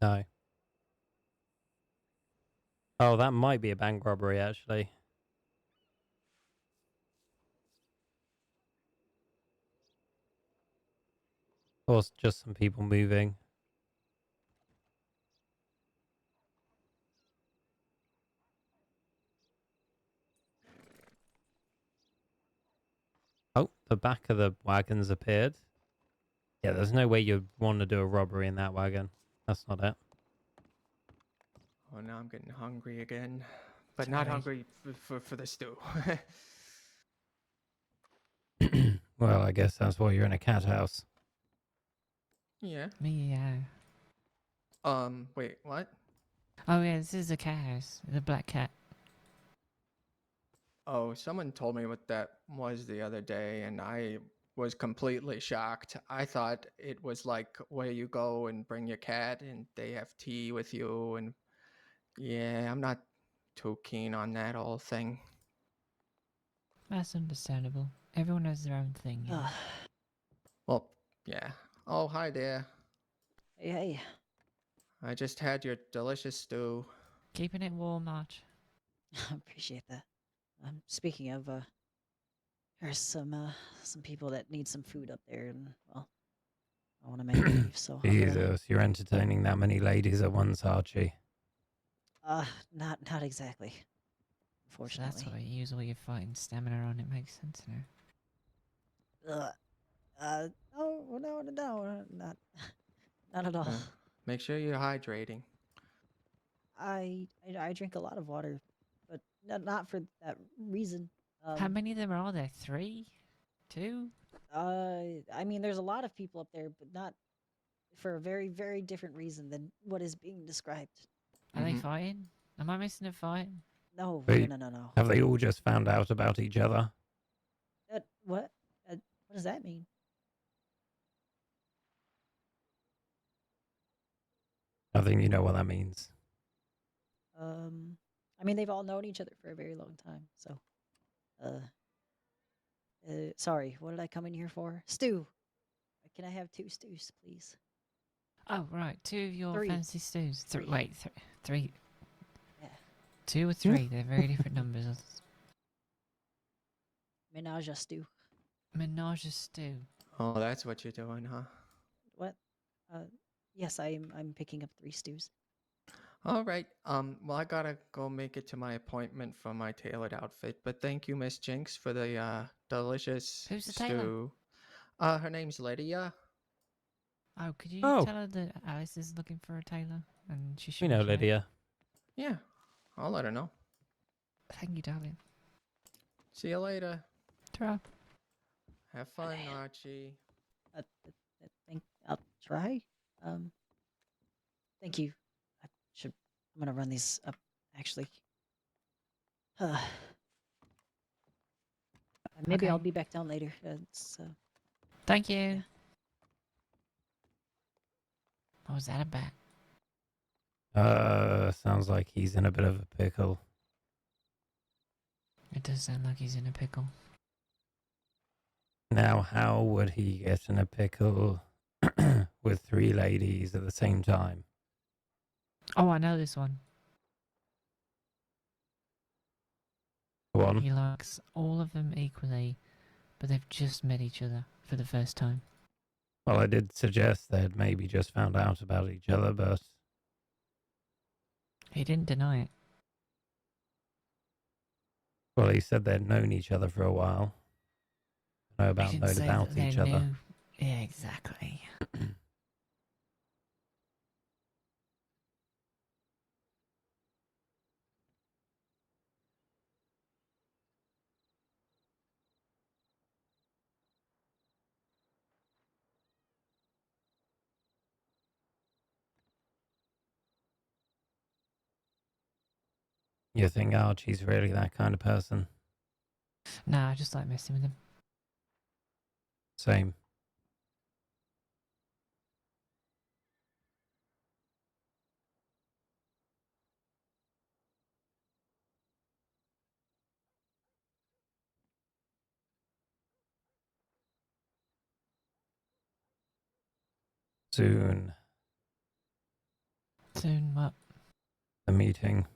No. Oh, that might be a bank robbery, actually. Or just some people moving. Oh, the back of the wagon's appeared. Yeah, there's no way you'd want to do a robbery in that wagon. That's not it. Oh, now I'm getting hungry again. But not Sorry. hungry for the stew. Well, I guess that's why you're in a cat house. Yeah. Meow. Wait, what? Oh yeah, this is a cat house. The black cat. Oh, someone told me what that was the other day, and I was completely shocked. I thought it was like where you go and bring your cat and they have tea with you, and yeah, I'm not too keen on that whole thing. That's understandable. Everyone has their own thing, you know. Well, yeah. Oh, hi there. Hey, hey. I just had your delicious stew. Keeping it warm, Arch. I appreciate that. Speaking of, there's some people that need some food up there, and well, I want to make beef, so I'm gonna. Jesus, you're entertaining that many ladies at once, Archie. Not exactly. So that's Unfortunately. why you use all your fighting stamina on. It makes sense now. No, not at all. Make sure you're hydrating. I drink a lot of water, but not for that reason. How many of them are there? 3? 2? I mean, there's a lot of people up there, but not for a very, very different reason than what is being described. Are they Mhm. fighting? Am I missing a fight? No, Wait. no. Have they all just found out about each other? What? What does that mean? I think you know what that means. I mean, they've all known each other for a very long time, so. Sorry, what did I come in here for? Stew. Can I have 2 stews, please? Oh, right. 2 of your 3. fancy stews. Three. Wait, 3. Yeah. 2 or 3. They're very different numbers. Menage a stew. Menage a stew. Oh, that's what you're doing, huh? What? Yes, I'm picking up 3 stews. All right. Well, I gotta go make it to my appointment for my tailored outfit. But thank you, Miss Jinx, for the delicious Who's the tailor? stew. Her name's Lydia. Oh, could you Oh. tell her that Alice is looking for a tailor and she should We know reach out? Lydia. Yeah, I'll let her know. Thank you, darling. See you later. Ta-ra. Have fun, Okay. Archie. Think I'll try. Thank you. I'm gonna run these up, actually. Maybe I'll Okay. be back down later. Thank you. Yeah. What was that about? Sounds like he's in a bit of a pickle. It does sound like he's in a pickle. Now, how would he get in a pickle with 3 ladies at the same time? Oh, I know this one. Go on. He likes all of them equally, but they've just met each other for the first time. Well, I did suggest they'd maybe just found out about each other, but He didn't deny it. well, he said they'd known each other for a while. Know He about didn't known say about that they each other. knew. Yeah, exactly. You think Archie's really that kind of person? Nah, I just like messing with him. Same. Soon. Soon, what? The meeting.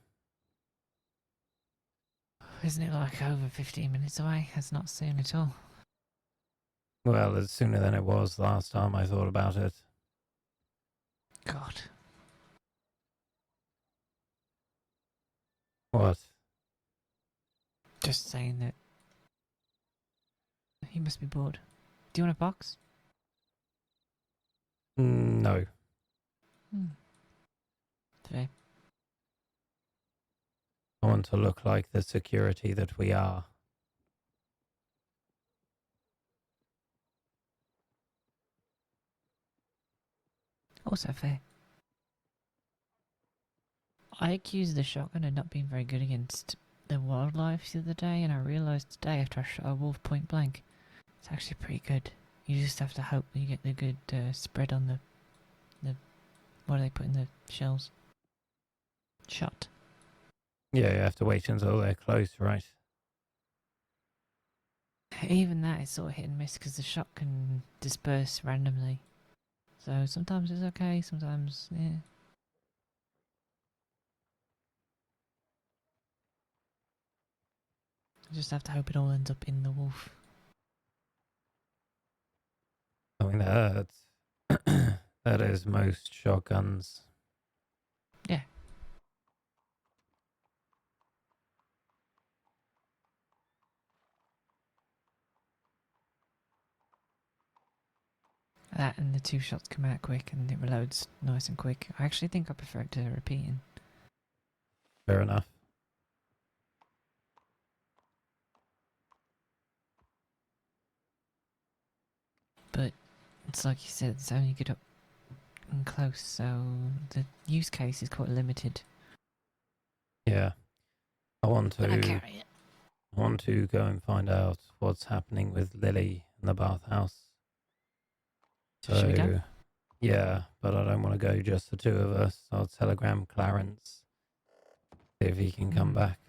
Isn't it like over 15 minutes away? That's not soon at all. Well, it's sooner than it was last time I thought about it. God. What? Just saying that. He must be bored. Do you want a box? No. Fair. I want to look like the security that we are. Also fair. I accused the shotgun of not being very good against the wildlife the other day, and I realised today after I shot a wolf point blank, it's actually pretty good. You just have to hope that you get the good spread on the what do they put in the shells? Shot. Yeah, you have to wait until they're close, right? Even that is sort of hit and miss because the shot can disperse randomly. So sometimes it's okay, sometimes yeah. You just have to hope it all ends up in the wolf. I mean, that is most shotguns. Yeah. That and the two shots come out quick and it reloads nice and quick. I actually think I prefer it to repeating. Fair enough. But it's like you said, it's only good up and close, so the use case is quite limited. Yeah. I want But I to carry it. go and find out what's happening with Lily in the bathhouse. Should we go? Yeah, but I don't want to go just the two of us. I'll telegram Clarence, see if he can come back.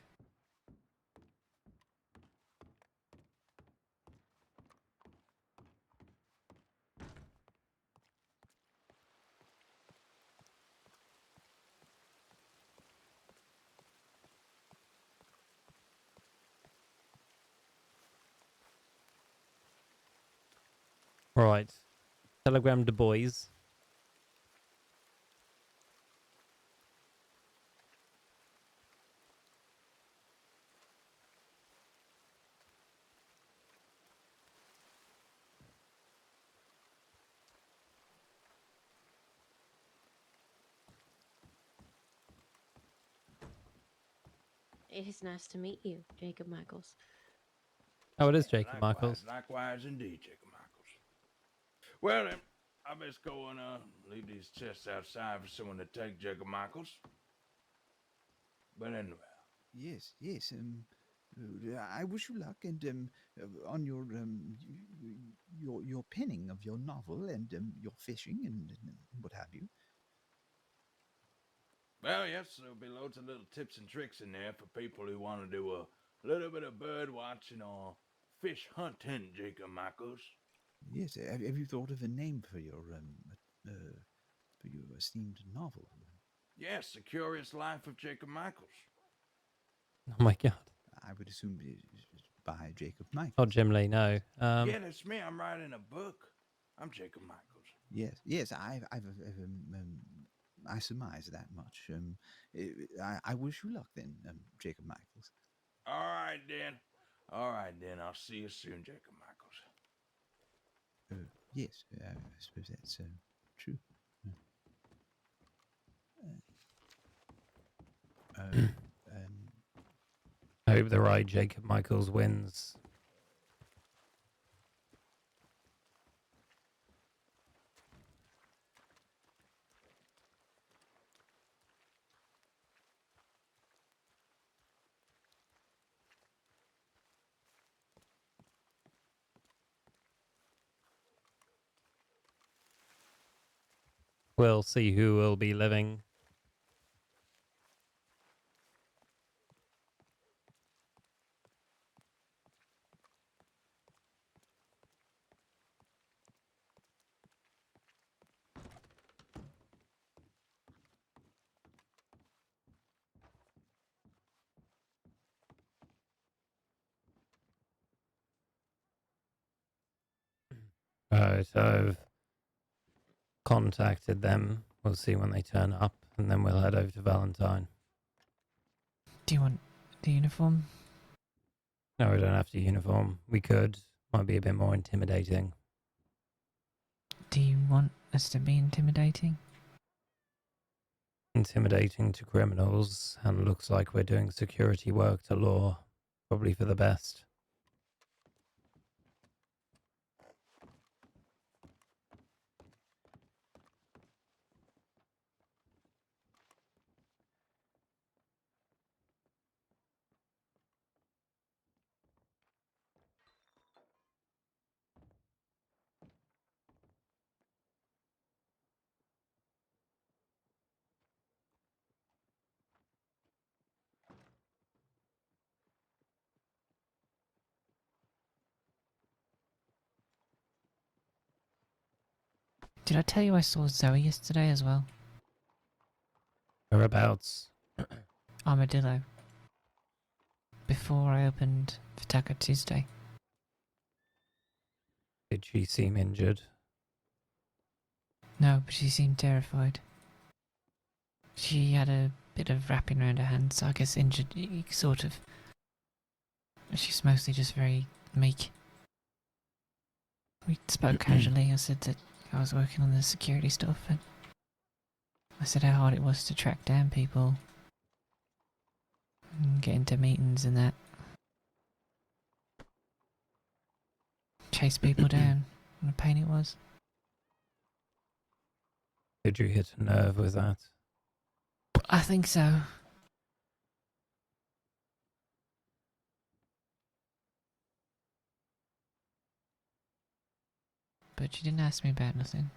Right. Telegram Du Bois. It is nice to meet you, Jacob Michaels. Oh, it is Jacob Michaels. Likewise indeed, Jacob Michaels. Well then, I best go and leave these chests outside for someone to take, Jacob Michaels. But anyway. Yes, yes. I wish you luck, and on your penning of your novel and your fishing and what have you. Well, yes, there'll be loads of little tips and tricks in there for people who want to do a little bit of bird watching or fish hunting, Jacob Michaels. Yes. Have you thought of a name for your esteemed novel? Yes, The Curious Life of Jacob Michaels. Oh my god. I would assume it's by Jacob Michaels. Oh, Jim Lee, no. Yeah, that's me. I'm writing a book. I'm Jacob Michaels. Yes. I surmise that much. I wish you luck then, Jacob Michaels. All right, then. I'll see you soon, Jacob Michaels. Yes, I suppose that's true. I hope the right Jacob Michaels wins. We'll see who will be living. Right, I've contacted them. We'll see when they turn up, and then we'll head over to Valentine. Do you want the uniform? No, we don't have to uniform. We could. Might be a bit more intimidating. Do you want us to be intimidating? Intimidating to criminals, and looks like we're doing security work to law. Probably for the best. Did I tell you I saw Zoe yesterday as well? Whereabouts? Armadillo. Before I opened for Taco Tuesday. Did she seem injured? No, but she seemed terrified. She had a bit of wrapping around her hand, so I guess injured, sort of. She's mostly just very meek. We spoke casually. I said that I was working on the security stuff, and I said how hard it was to track down people and get into meetings and that. Chase people down. What a pain it was. Did you hit a nerve with that? I think so. But she didn't ask me about nothing.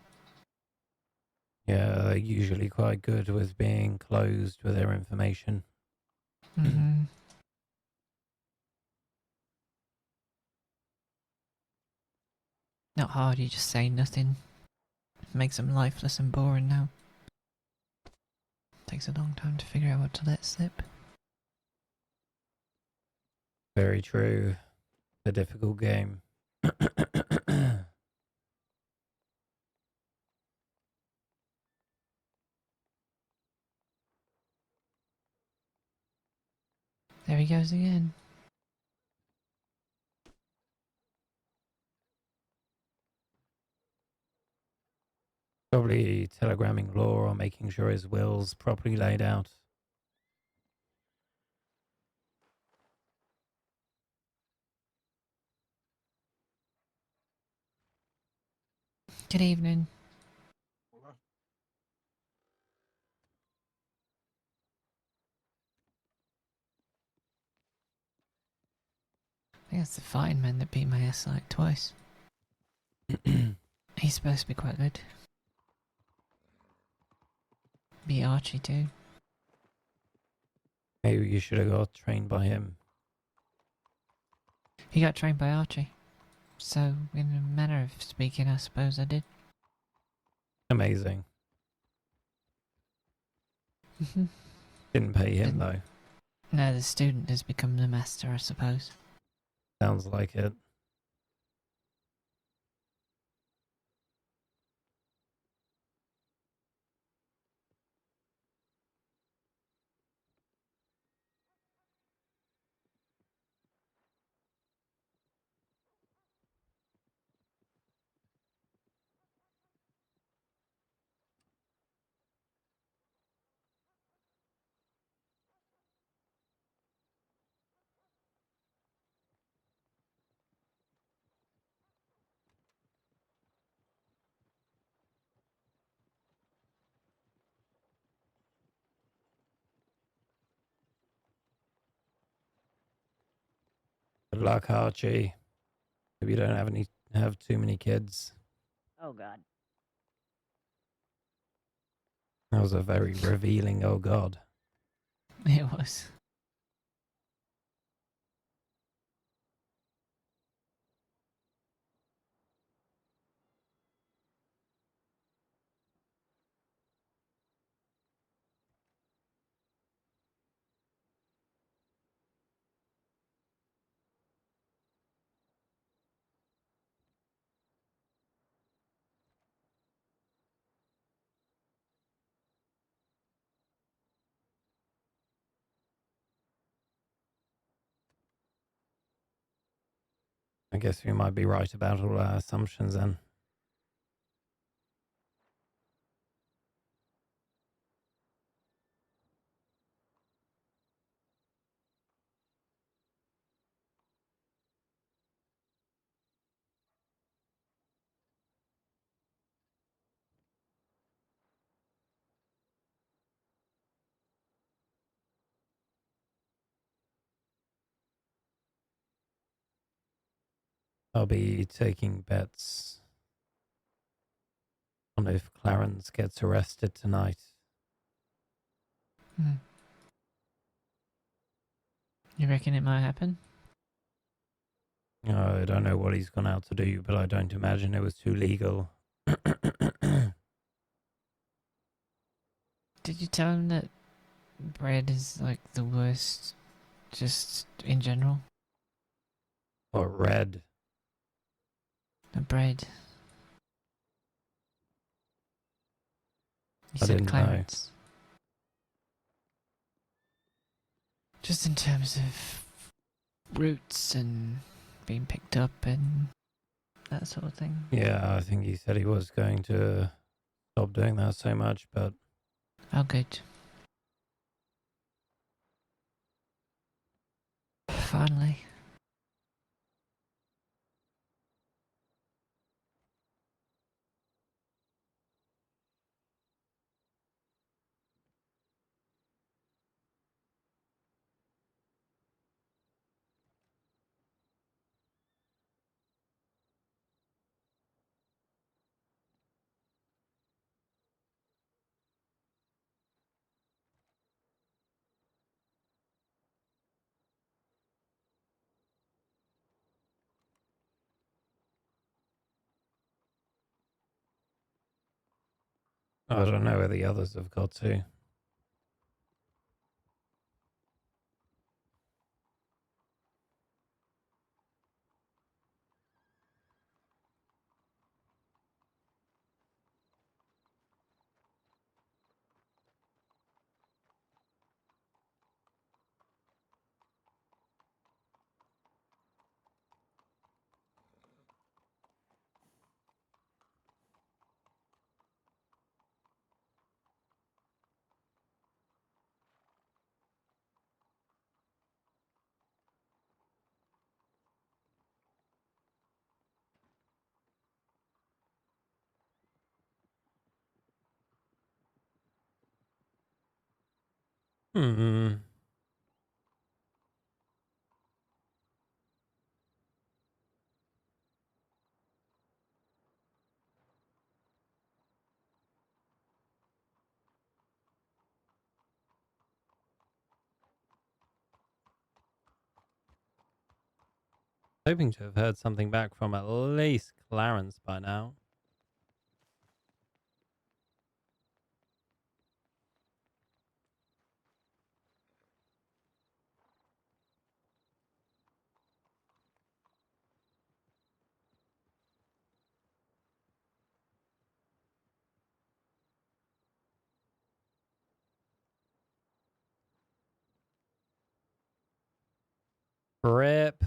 Yeah, they're usually quite good with being closed with their information. Mm-hmm. Not hard, you just say nothing. Makes them lifeless and boring now. Takes a long time to figure out what to let slip. Very true. A difficult game. There he goes again. Probably telegramming law or making sure his will's properly laid out. Good evening. I think it's the fine man that beat my ass like twice. He's supposed to be quite good. Beat Archie too. Maybe you should have got trained by him. He got trained by Archie. So, in a manner of speaking, I suppose I did. Amazing. Mhm. Didn't pay him Didn't- though. No, the student has become the master, I suppose. Sounds like it. Good luck, Archie. Hope you don't have too many kids. Oh God. That was a very revealing oh god. It was. I guess we might be right about all our assumptions then. I'll be taking bets on if Clarence gets arrested tonight. Hmm. You reckon it might happen? I don't know what he's gone out to do, but I don't imagine it was too legal. Did you tell him that bread is like the worst, just in general? Or red. The bread. You I said didn't know. Clarence. Just in terms of roots and being picked up and that sort of thing. Yeah, I think he said he was going to stop doing that so much, but Oh, good. Finally. I don't know where the others have got to. Hmm. Hoping to have heard something back from at least Clarence by now. Rip.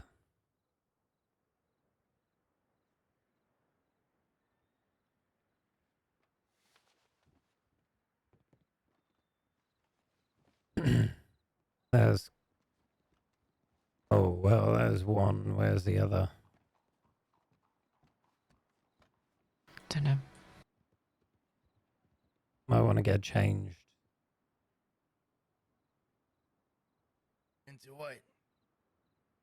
There's. Oh, well, there's one. Where's the other? Dunno. Might want to get changed. Into what?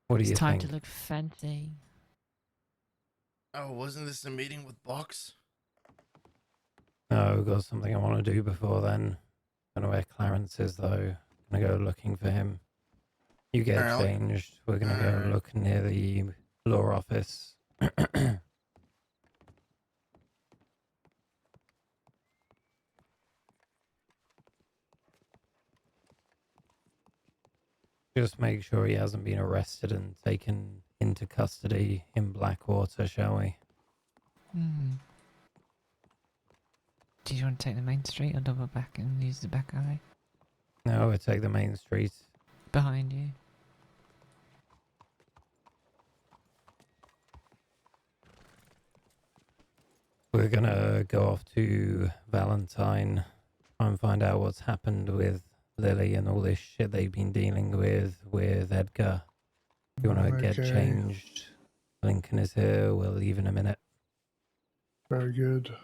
What do It's you time think? to look fancy. Oh, wasn't this a meeting with Box? No, I've got something I want to do before then. Don't know where Clarence is, though. Gonna go looking for him. You get Alright, changed. We're gonna go alright. look near the law office. Just make sure he hasn't been arrested and taken into custody in Blackwater, shall we? Hmm. Do you want to take the main street or double back and use the back alley? No, we'll take the main street. Behind you. we're gonna go off to Valentine, try and find out what's happened with Lily and all this shit they've been dealing with Edgar. If you want to get Okay. changed, Lincoln is here. We'll leave in a minute. Very good.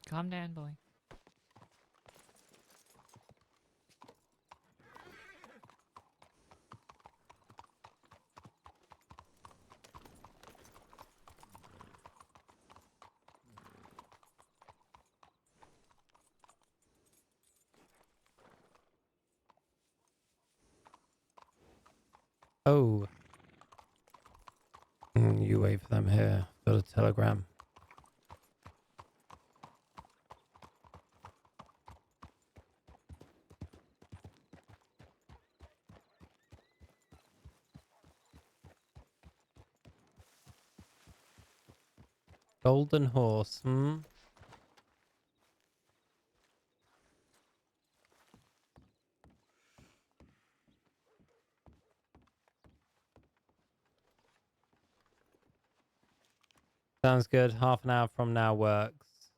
Calm down, boy. Oh. You wait for them here. Got a telegram. Golden horse, Sounds good. Half an hour from now works.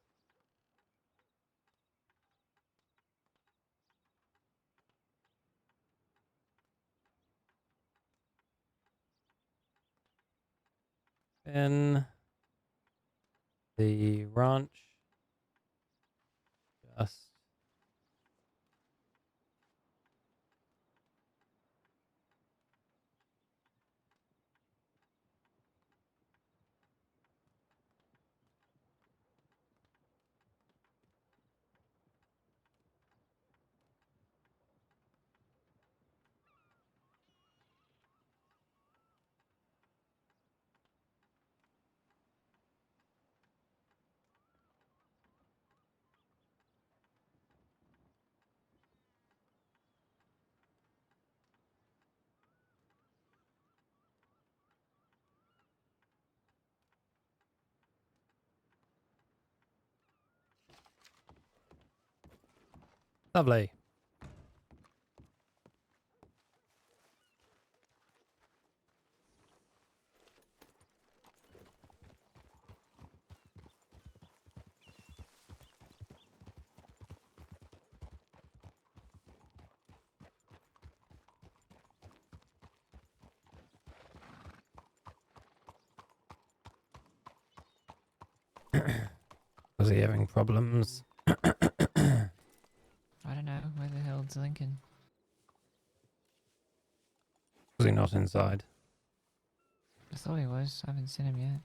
In the ranch. Just lovely. Was he having problems? I don't know. Where the hell's Lincoln? Was he not inside? I thought he was. I haven't seen him yet.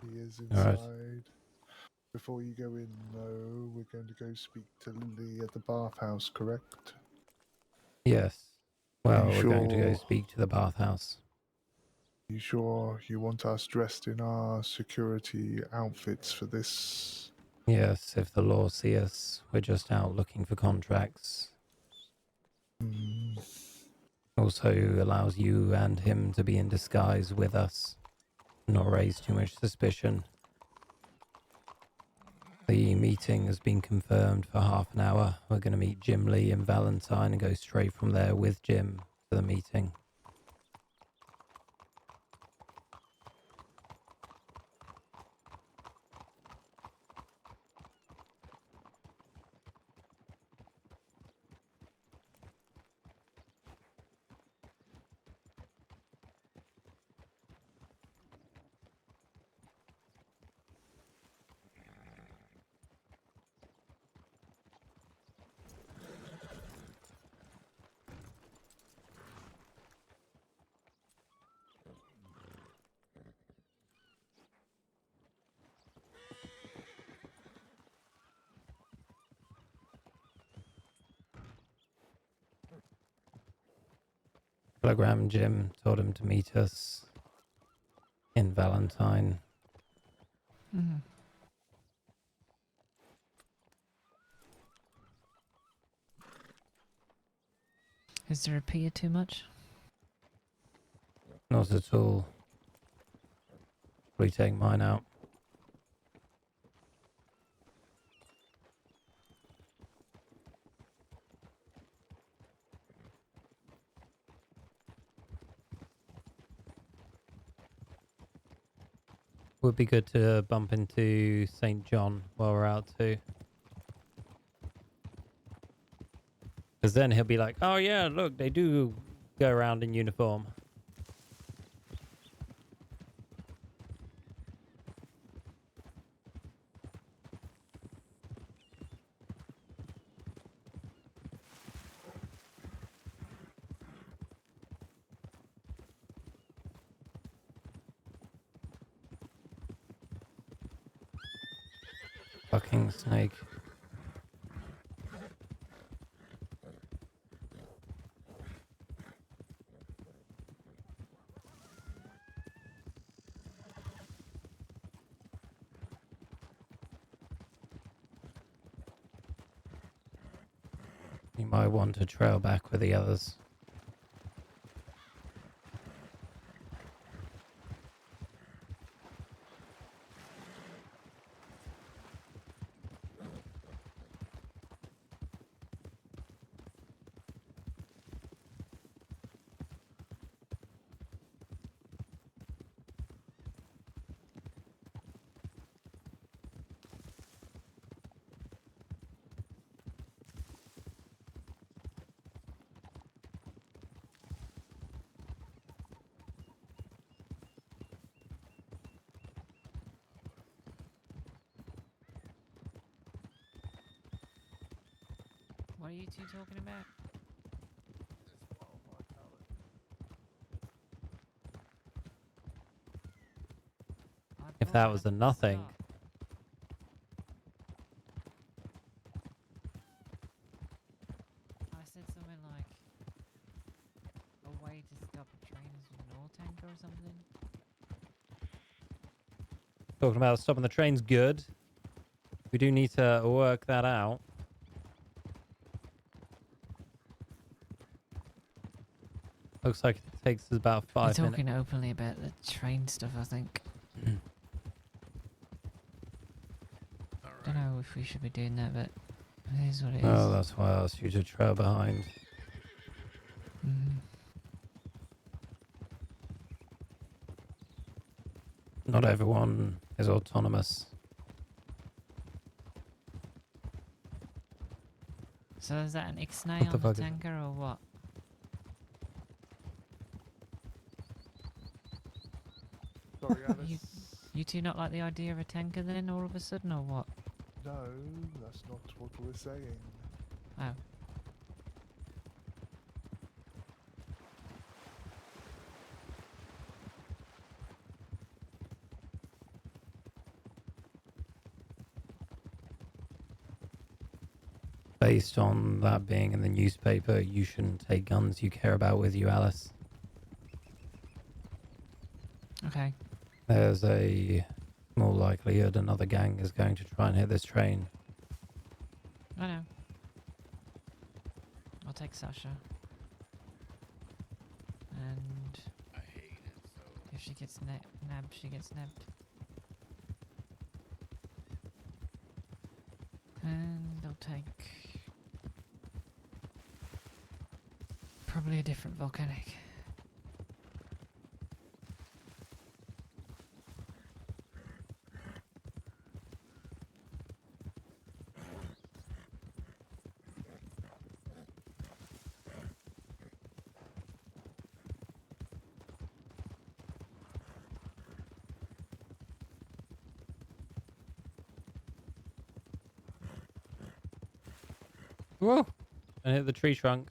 He is All right. inside. Before you go in, though, we're going to go speak to Lily at the bathhouse, correct? Yes. Are Well, you we're going to go sure? speak to the bathhouse. You sure you want us dressed in our security outfits for this? Yes, if the law see us, we're just out looking for contracts. Hmm. Also allows you and him to be in disguise with us. Not raise too much suspicion. The meeting has been confirmed for half an hour. We're going to meet Jim Lee and Valentine and go straight from there with Jim to the meeting. Telegram Jim told him to meet us in Valentine. Mm-hmm. Is there a P too much? Not at all. Retake mine out. Would be good to bump into St. John while we're out too. Because then he'll be like, oh yeah, look, they do go around in uniform. Fucking snake. You might want to trail back with the others. What are you two talking about? I If brought that it was up a at the nothing. start. I said something like a way to stop trains with an oil tanker or something. Talking about stopping the trains, good. We do need to work that out. Looks like it takes us about You're 5 minutes. talking openly about the train stuff, I think. Don't know if we should be doing that, but it is what it is. Oh, that's why I asked you to trail behind. Mhm. Not everyone is autonomous. So is that an Ixnay What the on the fuck is it? tanker or what? Sorry, Alice. You two not like the idea of a tanker then all of a sudden or what? No, that's not what we're saying. Oh. Based on that being in the newspaper, you shouldn't take guns you care about with you, Alice. Okay. There's a small likelihood another gang is going to try and hit this train. I know. I'll take Sasha. And I hate it so. if she gets nabbed, she gets nabbed. And I'll take probably a different volcanic. Whoa! And hit the tree trunk.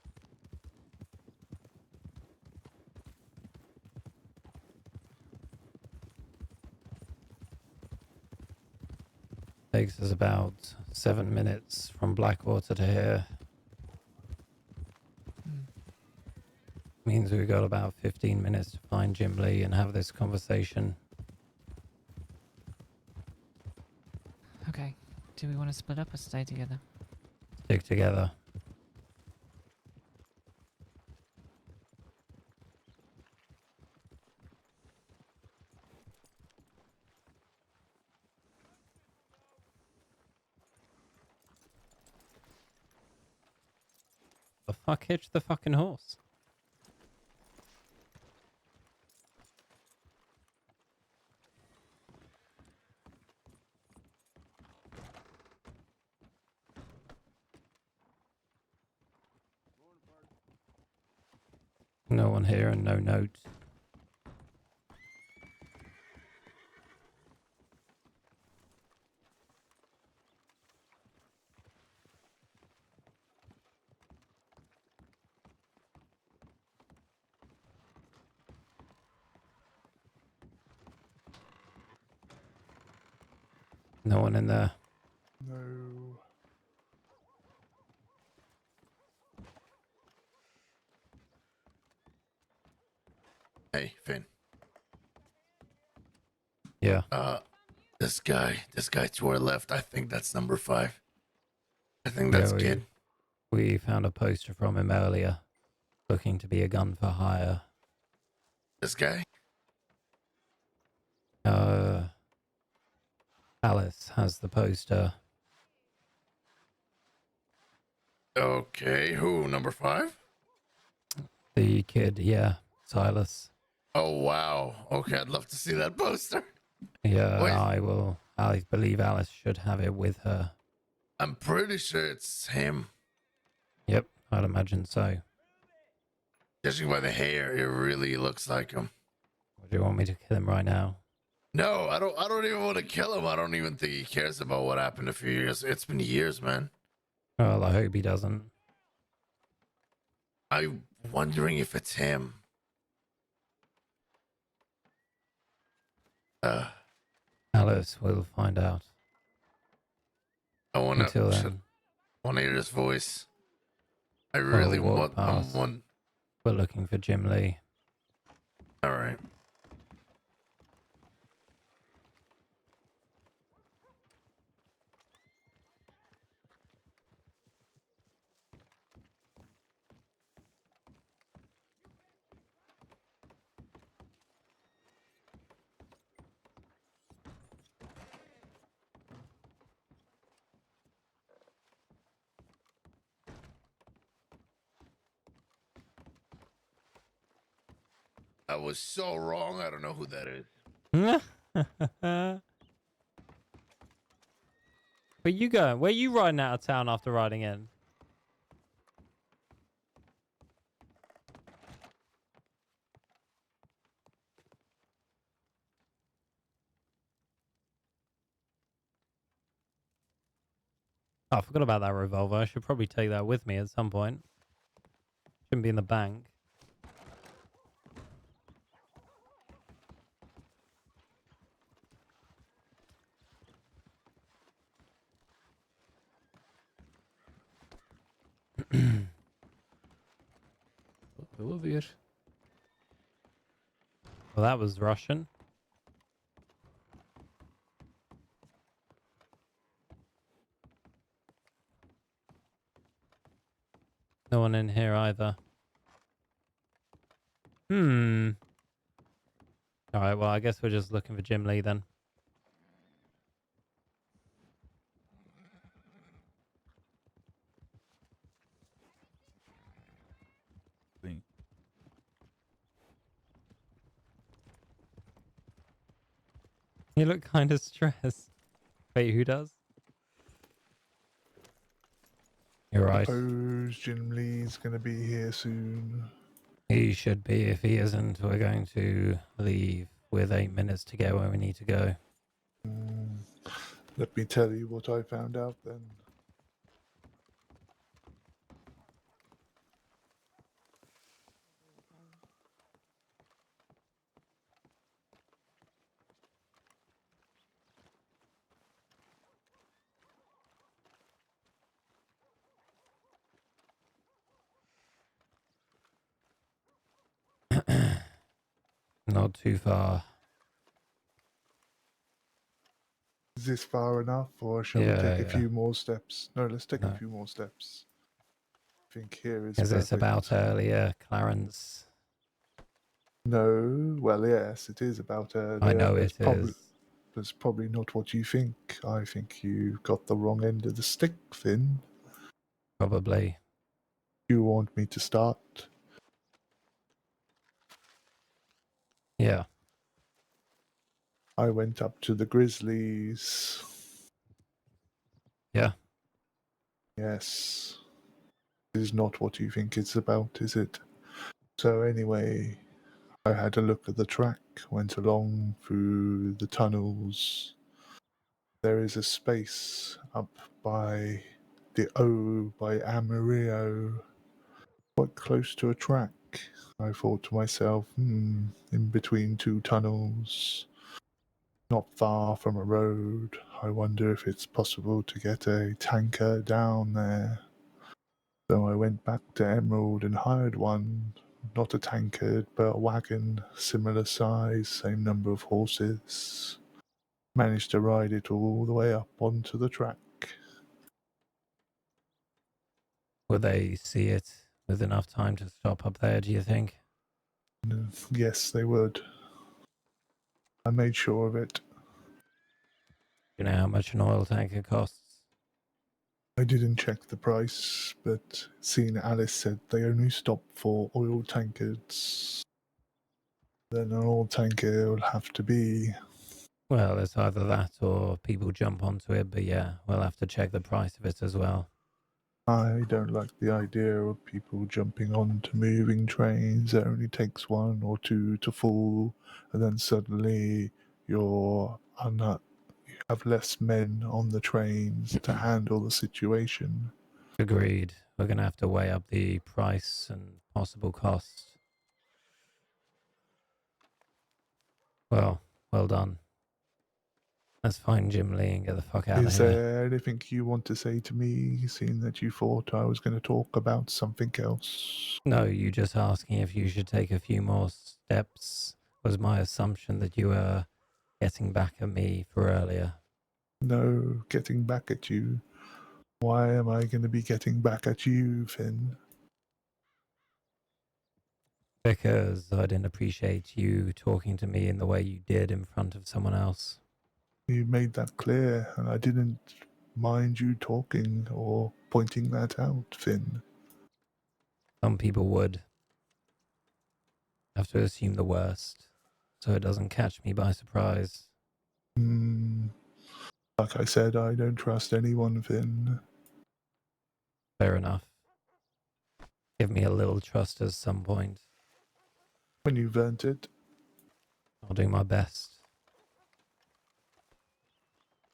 Takes us about 7 minutes from Blackwater to here. Means we've got about 15 minutes to find Jim Lee and have this conversation. Okay. Do we want to split up or stay together? Stick together. The fuck hitched the fucking horse? No one here and no notes. No one in there. No. Hey, Finn. Yeah. This guy to our left, I think that's number 5. I think Yeah, that's kid. we found a poster from him earlier, looking to be a gun for hire. This guy? Alice has the poster. Okay, who? Number 5? The kid, yeah, Silas. Oh, wow. Okay, I'd love to see that poster. Yeah, Wait. I believe Alice should have it with her. I'm pretty sure it's him. Yep, I'd imagine so. Judging by the hair, it really looks like him. Do you want me to kill him right now? No, I don't even want to kill him. I don't even think he cares about what happened a few years. It's been years, man. Well, I hope he doesn't. I'm wondering if it's him. Alice will find out. I Until then, wanna hear his voice. I we'll really walk past. want. We're looking for Jim Lee. All right. I was so wrong. I don't know who that is. Where you going? Where you riding out of town after riding in? Oh, I forgot about that revolver. I should probably take that with me at some point. Shouldn't be in the bank. Well, that was Russian. No one in here either. Alright, well, I guess we're just looking for Jim Lee then. You look kind of stressed. Wait, who does? You're right. Suppose Jim Lee's gonna be here soon. He should be. If he isn't, we're going to leave with 8 minutes to get where we need to go. Let me tell you what I found out then. Not too far. Is this far enough, or shall we take a few more steps? No, let's take a few more steps. I think here is Is this perfect. about earlier, Clarence? No, well, yes, it is about earlier. I know it is. That's probably not what you think. I think you got the wrong end of the stick, Finn. Probably. You want me to start? Yeah. I went up to the Grizzlies. Yeah. Yes. This is not what you think it's about, is it? So anyway, I had a look at the track, went along through the tunnels. There is a space up by the O by Amarillo, quite close to a track. I thought to myself, in between two tunnels, not far from a road, I wonder if it's possible to get a tanker down there. So I went back to Emerald and hired one, not a tankard, but a wagon, similar size, same number of horses. Managed to ride it all the way up onto the track. Will they see it with enough time to stop up there, do you think? Yes, they would. I made sure of it. Do you know how much an oil tanker costs? I didn't check the price, but seeing Alice said they only stop for oil tankards, then an oil tanker will have to be. Well, it's either that or people jump onto it, but yeah, we'll have to check the price of it as well. I don't like the idea of people jumping onto moving trains. It only takes one or two to fall, and then suddenly you have less men on the trains to handle the situation. Agreed. We're going to have to weigh up the price and possible costs. Well done. Let's find Jim Lee and get the fuck out of Is here. there anything you want to say to me, seeing that you thought I was going to talk about something else? No, you just asking if you should take a few more steps was my assumption that you were getting back at me for earlier. No, getting back at you. Why am I going to be getting back at you, Finn? Because I didn't appreciate you talking to me in the way you did in front of someone else. You made that clear, and I didn't mind you talking or pointing that out, Finn. Some people would have to assume the worst, so it doesn't catch me by surprise. Like I said, I don't trust anyone, Finn. Fair enough. Give me a little trust at some point. When you've earned it. I'll do my best.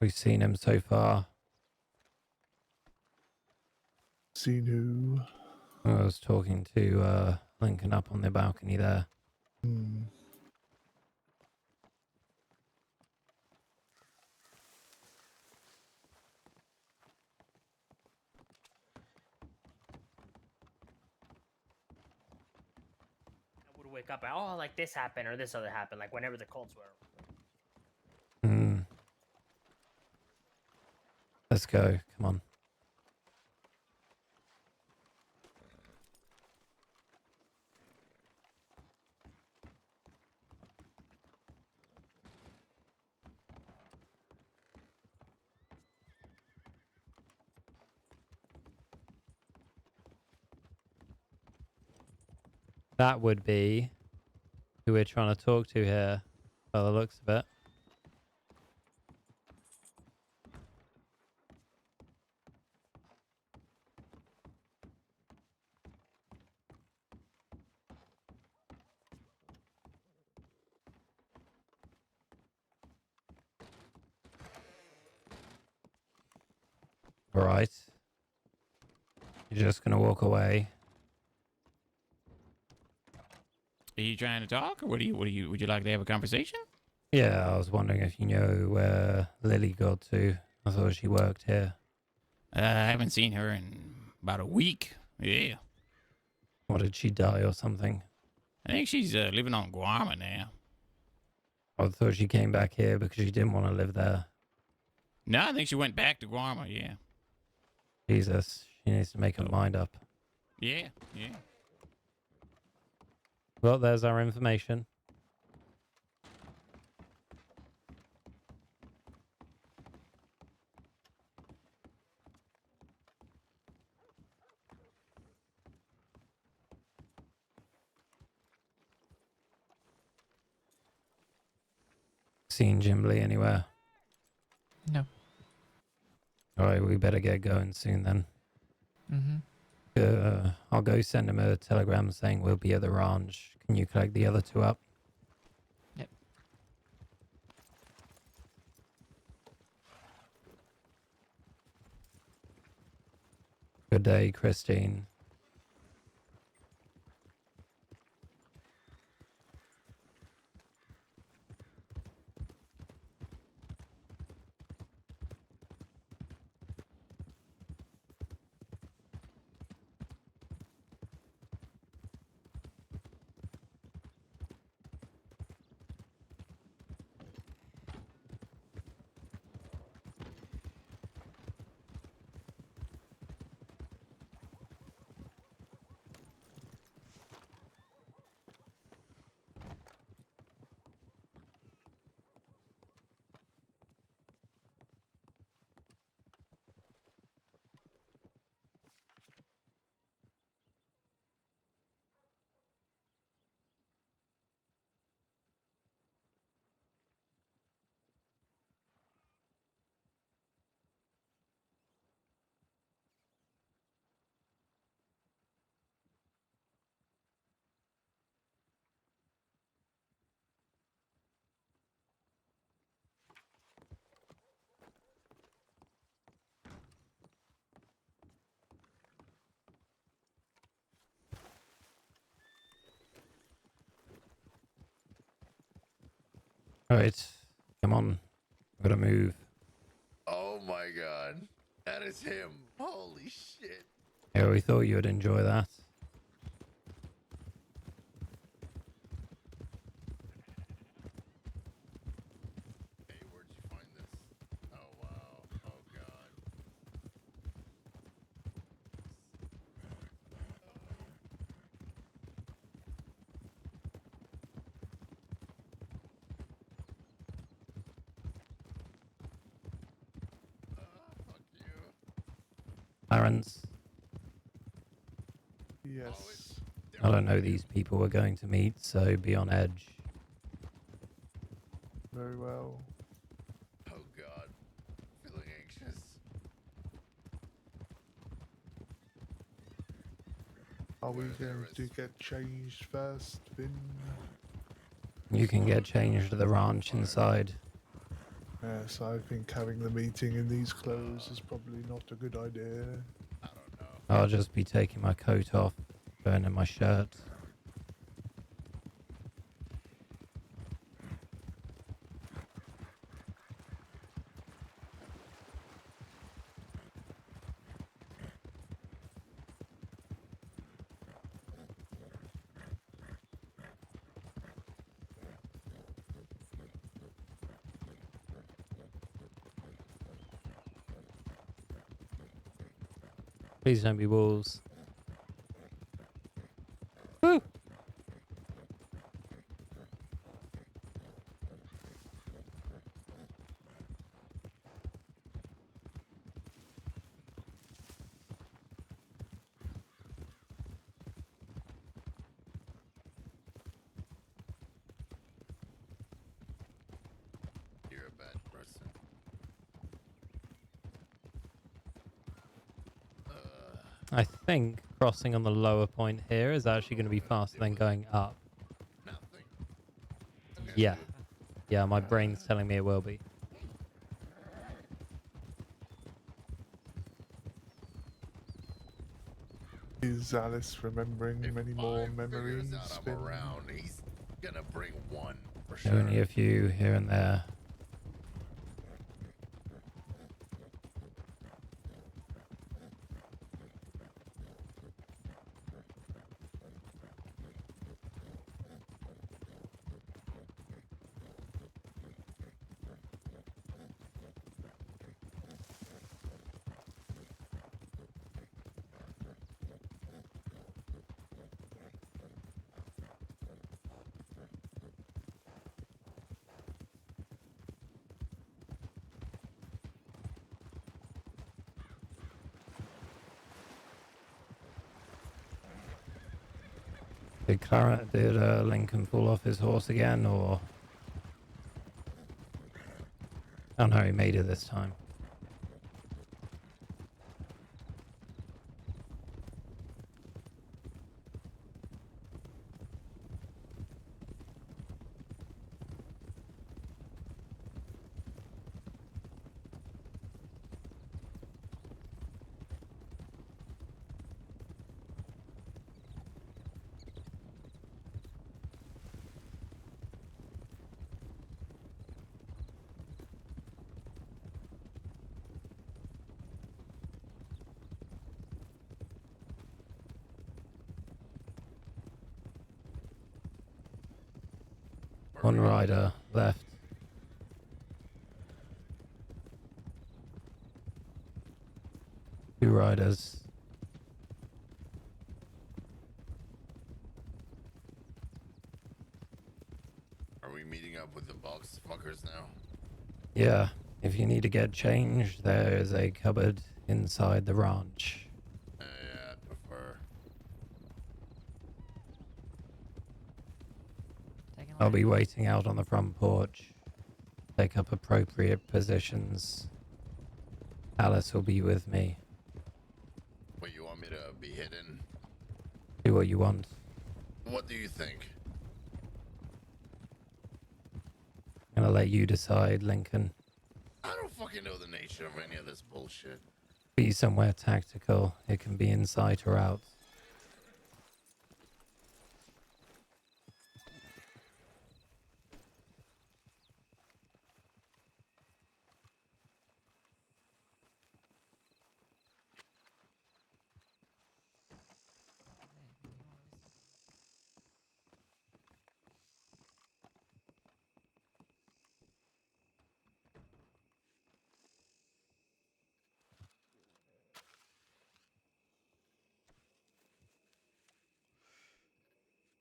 We've seen him so far. Seen who? I was talking to Lincoln up on the balcony there. Would wake up and, oh, like this happened or this other happened, like whenever the Colts were. Let's go. Come on. That would be who we're trying to talk to here, by the looks of it. All right. You're just gonna walk away. Are you trying to talk, or would you like to have a conversation? Yeah, I was wondering if you know where Lily got to. I thought she worked here. I haven't seen her in about a week. Yeah. What, did she die or something? I think she's living on Guarma now. I thought she came back here because she didn't want to live there. No, I think she went back to Guarma, yeah. Jesus, she needs to make her mind up. Yeah. Well, there's our information. Seen Jim Lee anywhere? No. Alright, we better get going soon then. Mm-hmm. I'll go send him a telegram saying we'll be at the ranch. Can you collect the other two up? Yep. Good day, Christine. Alright, come on. Gotta move. Oh my god. That is him. Holy shit. Yeah, we thought you would enjoy that. Hey, where'd you find this? Oh wow. Oh god. Fuck you. Clarence, Yes. I don't know these people we're going to meet, so be on edge. Very well. Oh god. Feeling anxious. Are we Where there going to is- get changed first, Finn? You can get changed to the ranch inside. Yes, I think having the meeting in these clothes is probably not a good idea. I don't know. I'll just be taking my coat off, burning my shirt. Please don't be wolves. Woo! You're a bad person. I think crossing on the lower point here is actually going to be faster than going up. Nothing. Yeah. Yeah, my brain's telling me it will be. Is Alice remembering If many more I memories, figures out I'm Finn? around, he's gonna bring one for sure. Only a few here and there. Did Lincoln fall off his horse again, or Oh no, he made it this time. One rider left. Two riders. Are we meeting up with the box fuckers now? Yeah, if you need to get changed, there's a cupboard inside the ranch. Yeah, I'd prefer. I'll be waiting out on the front porch. Take up appropriate positions. Alice will be with me. Wait, you want me to be hidden? Do what you want. What do you think? I'm gonna let you decide, Lincoln. I don't fucking know the nature of any of this bullshit. Be somewhere tactical. It can be in sight or out.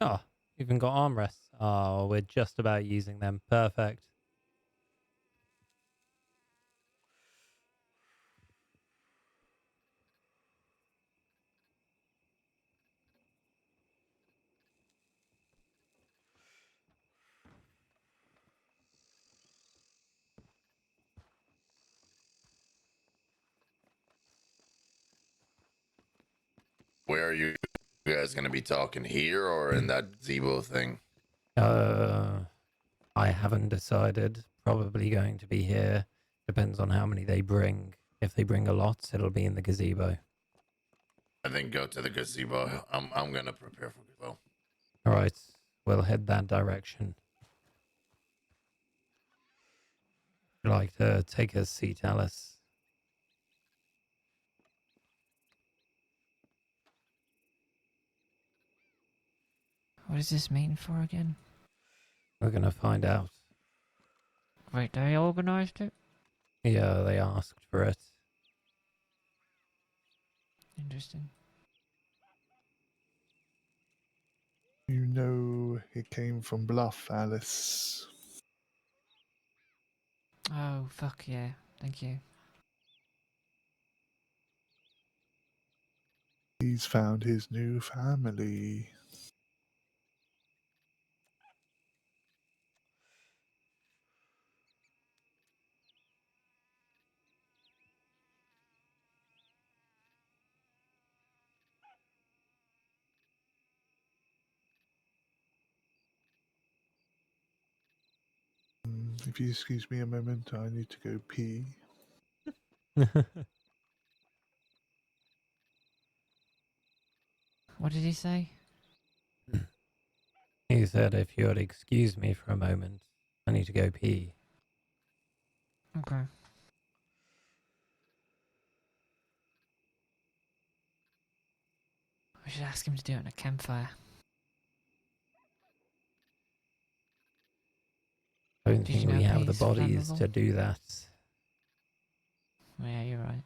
Oh, even got armrests. Oh, we're just about using them. Perfect. Where are you guys gonna be talking, here or in that Zebo thing? I haven't decided. Probably going to be here. Depends on how many they bring. If they bring a lot, it'll be in the gazebo. I think go to the gazebo. I'm gonna prepare for gazebo. All right, we'll head that direction. Would you like to take a seat, Alice? What does this mean for again? We're gonna find out. Wait, they organised it? Yeah, they asked for it. Interesting. You know it came from Bluff, Alice. Oh, fuck yeah. Thank you. He's found his new family. If you excuse me a moment, I need to go pee. What did he say? He said if you would excuse me for a moment, I need to go pee. Okay. We should ask him to do it on a campfire. I don't Did you think know we have the pee's bodies flammable? to do that. Yeah, you're right.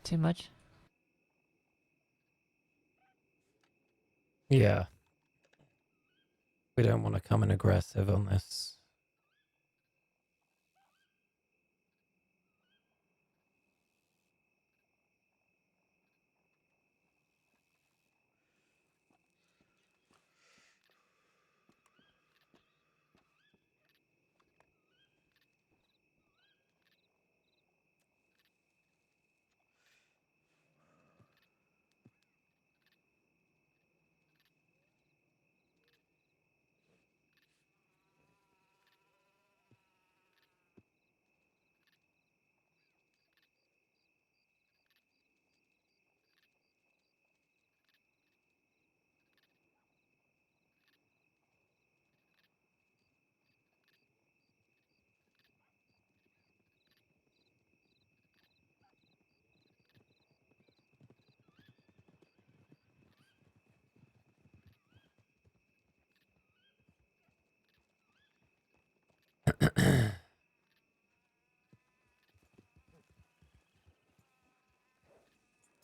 Too much? Yeah. We don't want to come in aggressive on this.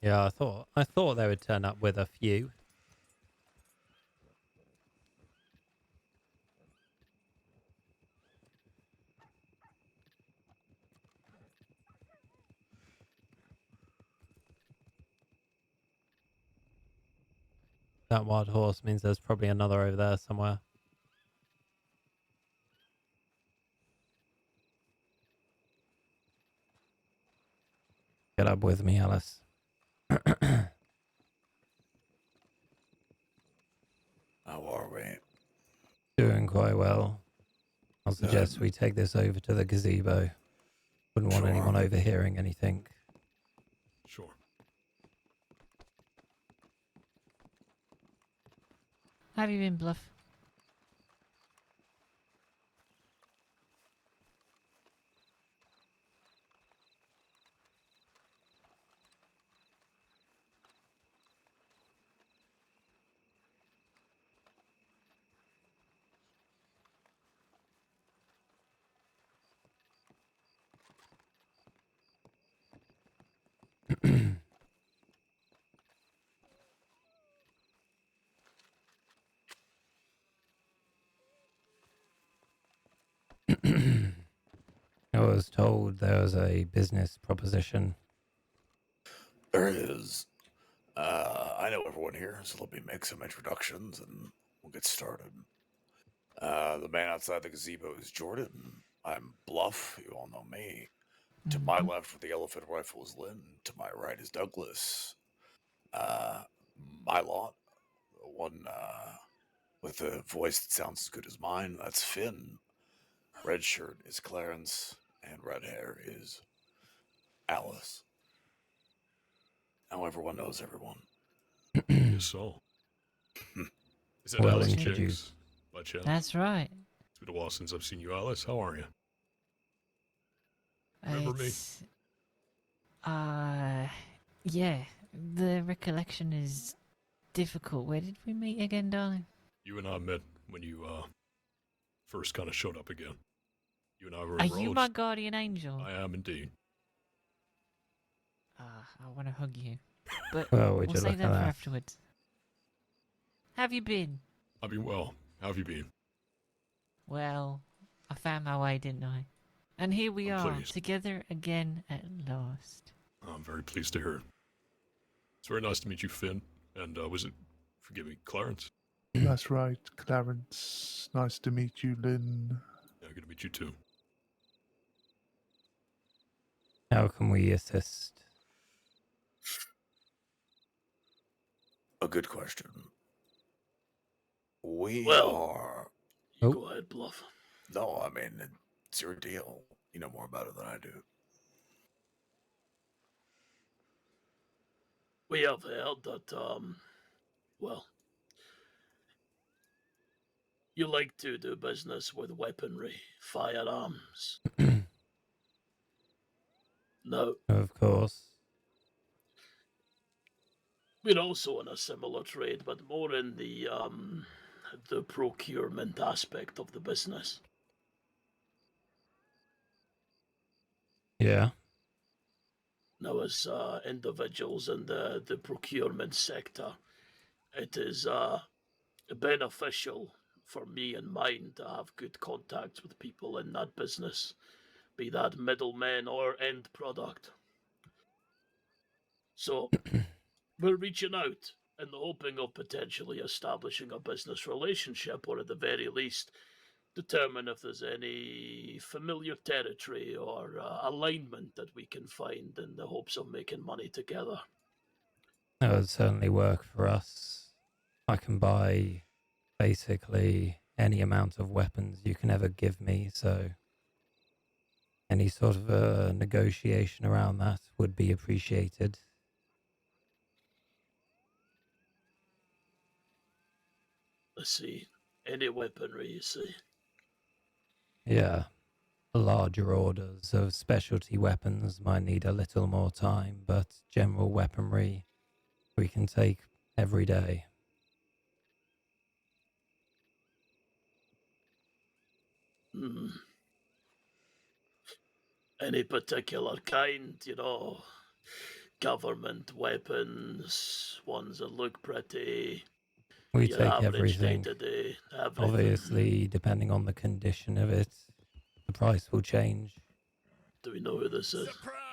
Yeah, I thought they would turn up with a few. That wild horse means there's probably another over there somewhere. Get up with me, Alice. How are we? Doing quite well. I'll suggest we take this over to the gazebo. Wouldn't want anyone overhearing anything. Sure. How have you been, Bluff? I was told there was a business proposition. There is. I know everyone here, so let me make some introductions and we'll get started. The man outside the gazebo is Jordan. I'm Bluff. You all know me. To my left with the elephant rifle is Lynn. To my right is Douglas. My lot, the one with a voice that sounds as good as mine, that's Finn. Red shirt is Clarence, and red hair is Alice. Now everyone knows everyone. Yes, so. Is that Well Alice introduced. Chicks, by chance? That's right. It's been a while since I've seen you, Alice. How are you? Remember me? Yeah. The recollection is difficult. Where did we meet again, darling? You and I met when you first kind of showed up again. You and I were Are in you Rhodes. my guardian angel? I am indeed. I want to hug you. But Well, would we'll you save look that at for that? afterwards. Have you been? I've been well. How have you been? Well, I found my way, didn't I? And here we I'm are, pleased. together again at last. I'm very pleased to hear it. It's very nice to meet you, Finn. And was it, forgive me, Clarence? That's right, Clarence. Nice to meet you, Lynn. Yeah, good to meet you too. How can we assist? A good question. We Well, are. Oh. You go ahead, Bluff. No, I mean, it's your deal. You know more about it than I do. We have heard that, well, you like to do business with weaponry, firearms. No, Of course. we're also in a similar trade, but more in the procurement aspect of the business. Yeah. Now, as individuals in the procurement sector, it is beneficial for me and mine to have good contacts with people in that business, be that middlemen or end product. So we're reaching out in the hoping of potentially establishing a business relationship, or at the very least, determine if there's any familiar territory or alignment that we can find in the hopes of making money together. That would certainly work for us. I can buy basically any amount of weapons you can ever give me, so any sort of a negotiation around that would be appreciated. Let's see, any weaponry, you see. Yeah, larger orders of specialty weapons might need a little more time, but general weaponry we can take every day. Hmm. Any particular kind, government weapons, ones that look pretty. We Your take average everything. day-to-day, everything. Obviously, depending on the condition of it, the price will change. Do we know who this is?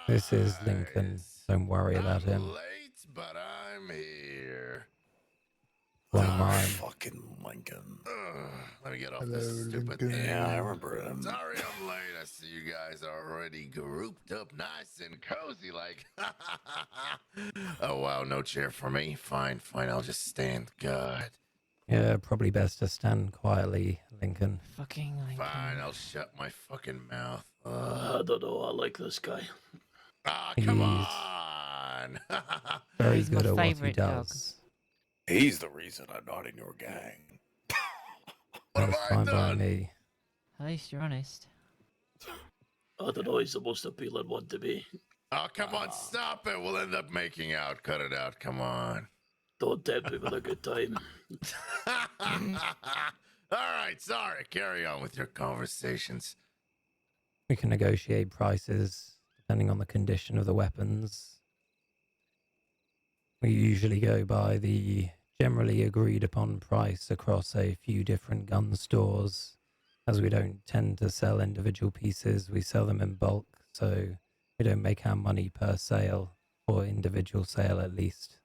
This is Lincoln. Don't worry about him. Late, but I'm here. One of mine. Fucking Lincoln. Let me get off Hello, this stupid Lincoln. thing. Yeah, I remember him. Sorry I'm late. I see you guys are already grouped up nice and cozy like. Oh, wow, no chair for me. Fine, I'll just stand. God. Yeah, probably best to stand quietly, Lincoln. Fucking Lincoln. Fine, I'll shut my fucking mouth. I don't know, I like this guy. Ah, He's come on. very He's my good at what he favourite dog. does. He's the reason I'm not in your gang. What That's have I fine by done? me. At least you're honest. I don't know, he's the most appealing one to me. Oh, come on, stop it. We'll end up making out. Cut it out. Come on. Don't tempt me with a good time. All right, sorry. Carry on with your conversations. We can negotiate prices depending on the condition of the weapons. We usually go by the generally agreed upon price across a few different gun stores. As we don't tend to sell individual pieces, we sell them in bulk, so we don't make our money per sale, or individual sale at least.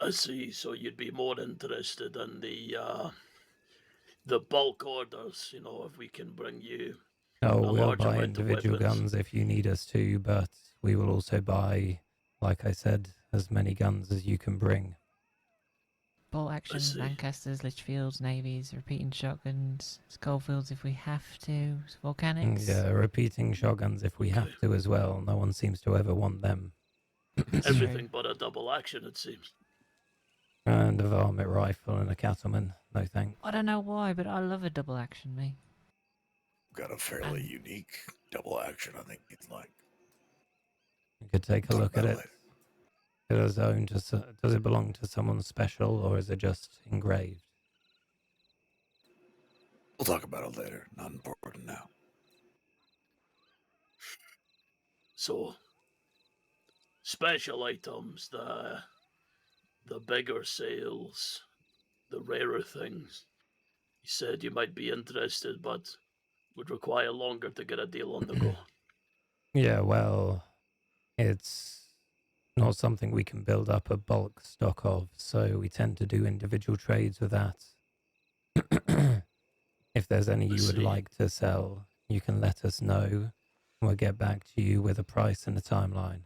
I see, so you'd be more interested in the bulk orders, if we can bring you Oh, a we'll large buy amount of individual weapons. guns if you need us to, but we will also buy, like I said, as many guns as you can bring. Bolt actions, see. Lancasters, Litchfields, Navies, repeating shotguns, Schofields if we have to, Volcanics. Yeah, repeating shotguns if we have to as well. No one seems to ever want them. Everything but a double action, it seems. And a varmint rifle and a cattleman. No thanks. I don't know why, but I love a double action, me. Got a fairly unique double action, I think you'd like. You could take a Talk look at about it. later. Does it belong to someone special, or is it just engraved? We'll talk about it later. Not important now. So, special items, the bigger sales, the rarer things. You said you might be interested, but would require longer to get a deal on the go. Yeah, well, it's not something we can build up a bulk stock of, so we tend to do individual trades with that. If there's any you would like to sell, you can let us know, and we'll get back to you with a price and a timeline.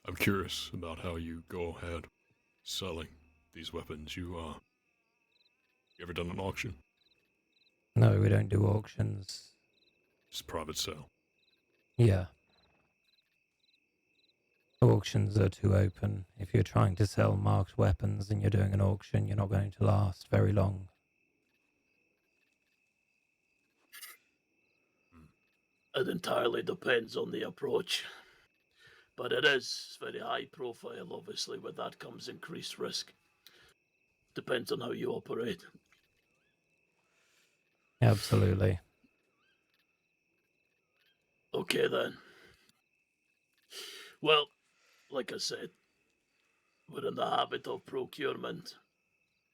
I'm curious about how you go ahead selling these weapons. You ever done an auction? No, we don't do auctions. Just private sale. Yeah. Auctions are too open. If you're trying to sell marked weapons and you're doing an auction, you're not going to last very long. It entirely depends on the approach. But it is very high profile, obviously. With that comes increased risk. Depends on how you operate. Absolutely. Okay then. Well, like I said, we're in the habit of procurement.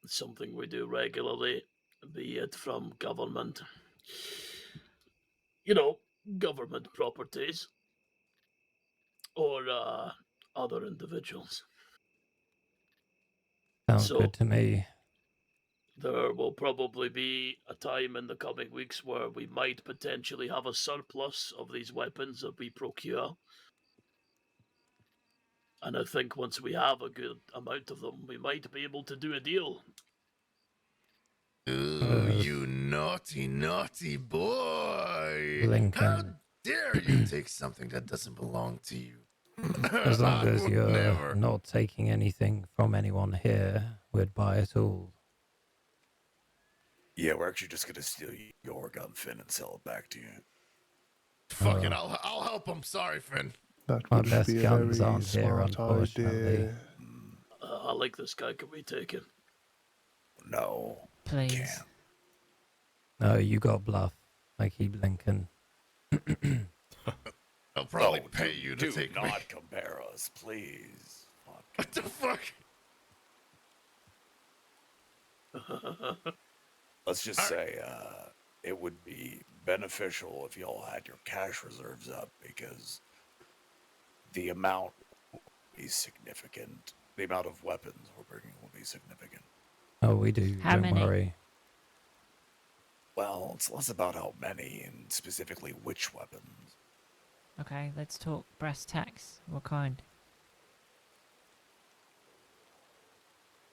It's something we do regularly, be it from government, government properties, or other individuals. Sounds So good to me. there will probably be a time in the coming weeks where we might potentially have a surplus of these weapons that we procure. And I think once we have a good amount of them, we might be able to do a deal. Ooh, you naughty, naughty boy. How Lincoln. dare you take something that doesn't belong to you? As long I as would you're never. not taking anything from anyone here, we'd buy it all. Yeah, we're actually just gonna steal your gun, Finn, and sell it back to you. Fuck it, I'll help him. Sorry, Finn. That My wouldn't best be a guns very aren't here, smart unfortunately. idea. I like this guy. Can we take him? No. Please. Can't. No, you got bluff. I keep Lincoln. I'll probably pay you to do take not me. compare us, please. What the fuck? Let's just say it would be beneficial if y'all had your cash reserves up, because the amount will be significant. The amount of weapons we're bringing will be significant. Oh, we do. How Don't many? worry. Well, it's less about how many and specifically which weapons. Okay, let's talk brass tacks. What kind?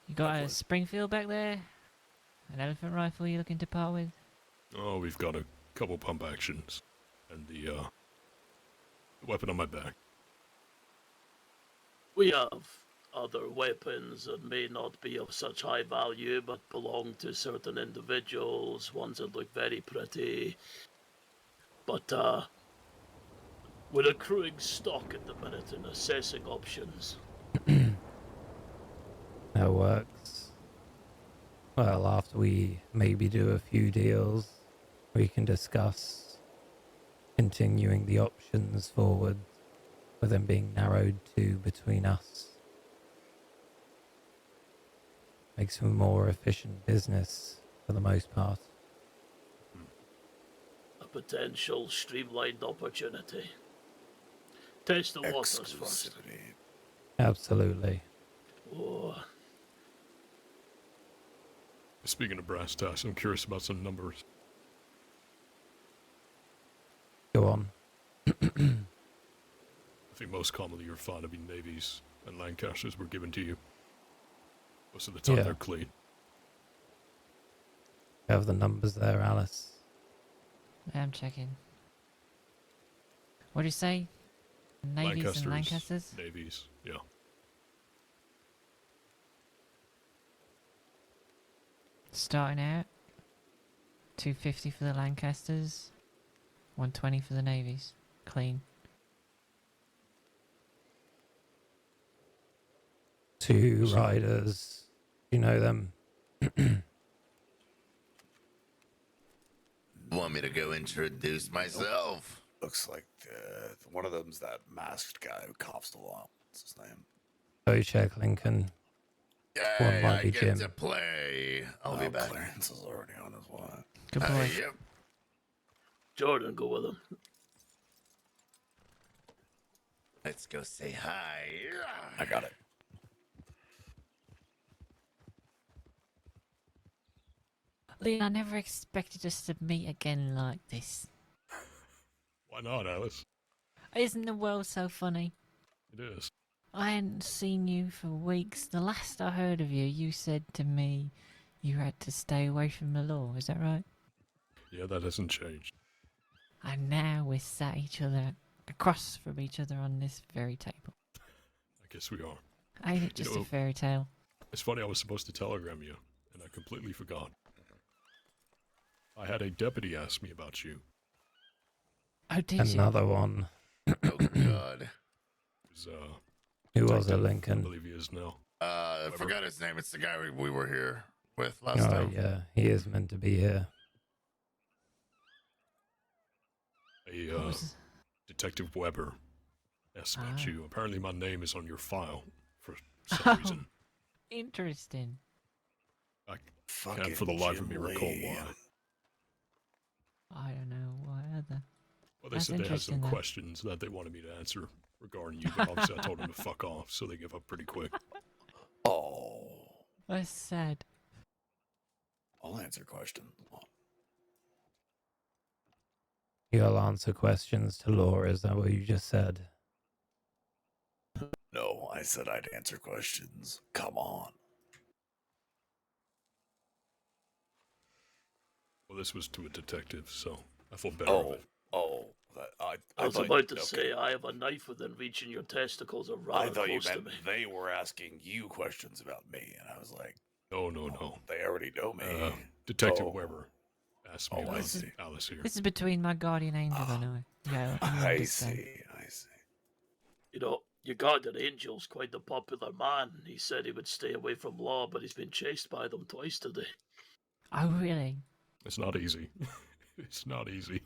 You got a Springfield back there? An elephant rifle you're looking to part with? Oh, we've got a couple pump actions. And the weapon on my back. We have other weapons that may not be of such high value, but belong to certain individuals, ones that look very pretty. But we're accruing stock at the minute and assessing options. That works. Well, after we maybe do a few deals, we can discuss continuing the options forward, with them being narrowed to between us. Makes for more efficient business for the most part. A potential streamlined opportunity. Test the waters first. Absolutely. Oh, Speaking of brass tacks, I'm curious about some numbers. Go on. I think most commonly you're fond of navies and Lancasters were given to you. Most of the time Yeah. they're clean. You have the numbers there, Alice. I'm checking. What do you say? Navies and Lancasters? Navies, yeah. Starting out, 250 for the Lancasters, 120 for the Navies. Clean. Two riders. You know them. Want me to go introduce myself? Looks like one of them's that masked guy who coughs a lot. What's his name? Go check, Lincoln. One Yay, might I be get Jim. to play. I'll be back. Clarence is already on his way. Good boy. Yep. Jordan, go with him. Let's go say hi. I got it. Leon, I never expected us to meet again like this. Why not, Alice? Isn't the world so funny? It is. I hadn't seen you for weeks. The last I heard of you, you said to me you had to stay away from the law. Is that right? Yeah, that hasn't changed. And now we're sat each other across from each other on this very table. I guess we are. Ain't it just a fairy tale? It's funny, I was supposed to telegram you, and I completely forgot. I had a deputy ask me about you. Oh, did you? Another one. Oh, God. It was, Who was it, Detective, I Lincoln? believe he is now. I forgot his name. It's the guy we were here with last Oh, time. yeah, he is meant to be here. Detective Weber asked about you. Apparently, my name is on your file for some Oh, reason. interesting. I can't for the life of me recall why. I don't know why either. Well, they That's said they had some interesting, though. questions that they wanted me to answer regarding you, but obviously I told them to fuck off, so they give up pretty quick. Oh. That's sad. I'll answer questions. You'll answer questions to Laura, is that what you just said? No, I said I'd answer questions. Come on. Well, this was to a detective, so I feel better of it. I was about to say, I have a knife within reaching your testicles are rather I thought you close to meant me. they were asking you questions about me, and I was like, no. They already know me. Detective Weber asked me I about see. Alice here. This is between my guardian angel and I. Yeah, you I understand. see. You know, your guardian angel's quite a popular man. He said he would stay away from law, but he's been chased by them twice today. Oh, really? It's not easy. It's not easy.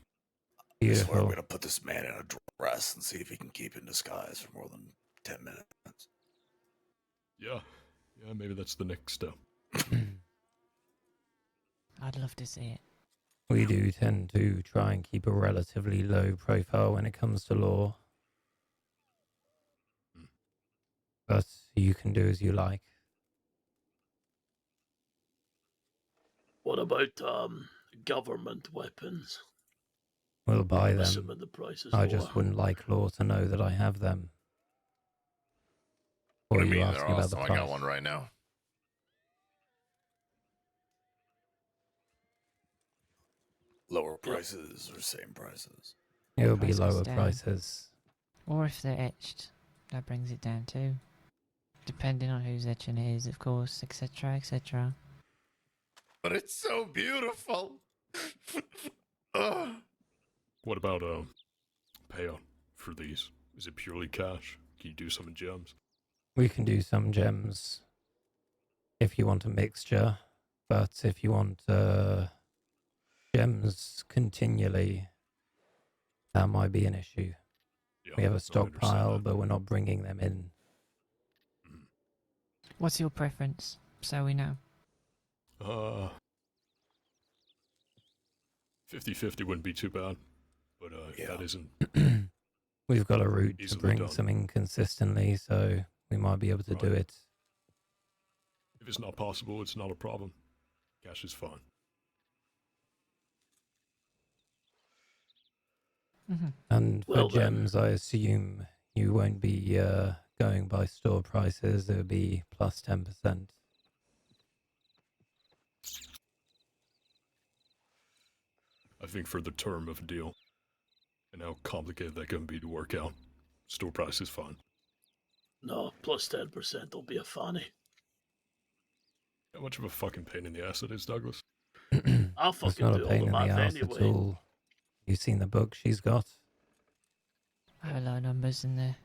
I swear I'm gonna put this man in a dress and see if he can keep in disguise for more than 10 minutes. Yeah, maybe that's the next step. I'd love to see it. We do tend to try and keep a relatively low profile when it comes to law. But you can do as you like. What about government weapons? We'll buy I'm them. assuming the price is I lower. just wouldn't like Law to know that I have them. Or What do are you you mean? They're asking about the awesome. I price? got one right now. Lower prices or same prices? It'll be Price goes lower down. prices. Or if they're etched, that brings it down too. Depending on whose etching it is, of course, etc., etc. But it's so beautiful. Ugh. What about payout for these? Is it purely cash? Can you do some in gems? We can do some gems if you want a mixture, but if you want gems continually, that might be an issue. Yeah, We have I a understand stockpile, that. but we're not bringing them in. What's your preference, so we know? 50-50 wouldn't be too bad, but that isn't We've got a route to easily bring done. some in consistently, so we might be able to do it. If it's not possible, it's not a problem. Cash is fine. And for Well, then. gems, I assume you won't be going by store prices. It would be plus 10%. I think for the term of a deal and how complicated that can be to work out, store price is fine. No, plus 10% will be a fanny. How much of a fucking pain in the ass it is, Douglas? I'll It's fucking not a do all pain the in the math ass anyway. at all. You seen the book she's got? I have a lot of numbers in there.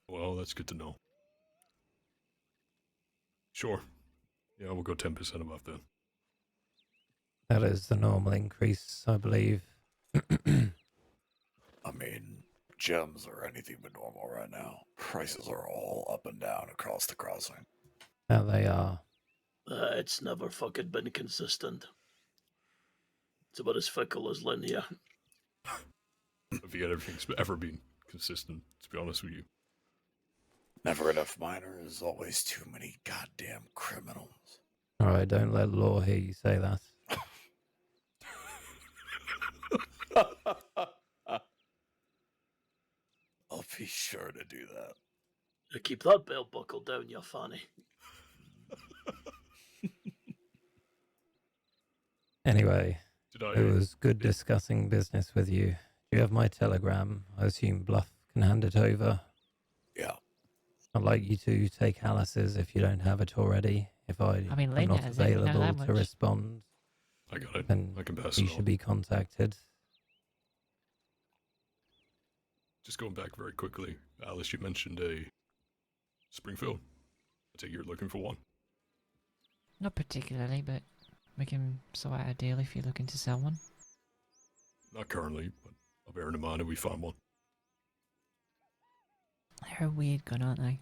Well, that's good to know. Sure. Yeah, we'll go 10% above then. That is the normal increase, I believe. I mean, gems are anything but normal right now. Prices are all up and down across the crossing. Now they are. It's never fucking been consistent. It's about as fickle as linear. I forget everything's ever been consistent, to be honest with you. Never enough miners, always too many goddamn criminals. Alright, don't let Law hear you say that. I'll be sure to do that. Keep that belt buckle down, you fanny. Anyway, Did it was good discussing business with you. Do you have my telegram? I assume Bluff can hand it over. Yeah. I'd like you to take Alice's if you don't have it already. If I mean, am Lynn not has it, we know that available to much. respond, I got it. then I can pass you it on. should be contacted. Just going back very quickly, Alice, you mentioned a Springfield. take you're looking for one. Not particularly, but we can sort out a deal if you're looking to sell one. Not currently, but I'll bear in mind if we find one. They're a weird gun, aren't they?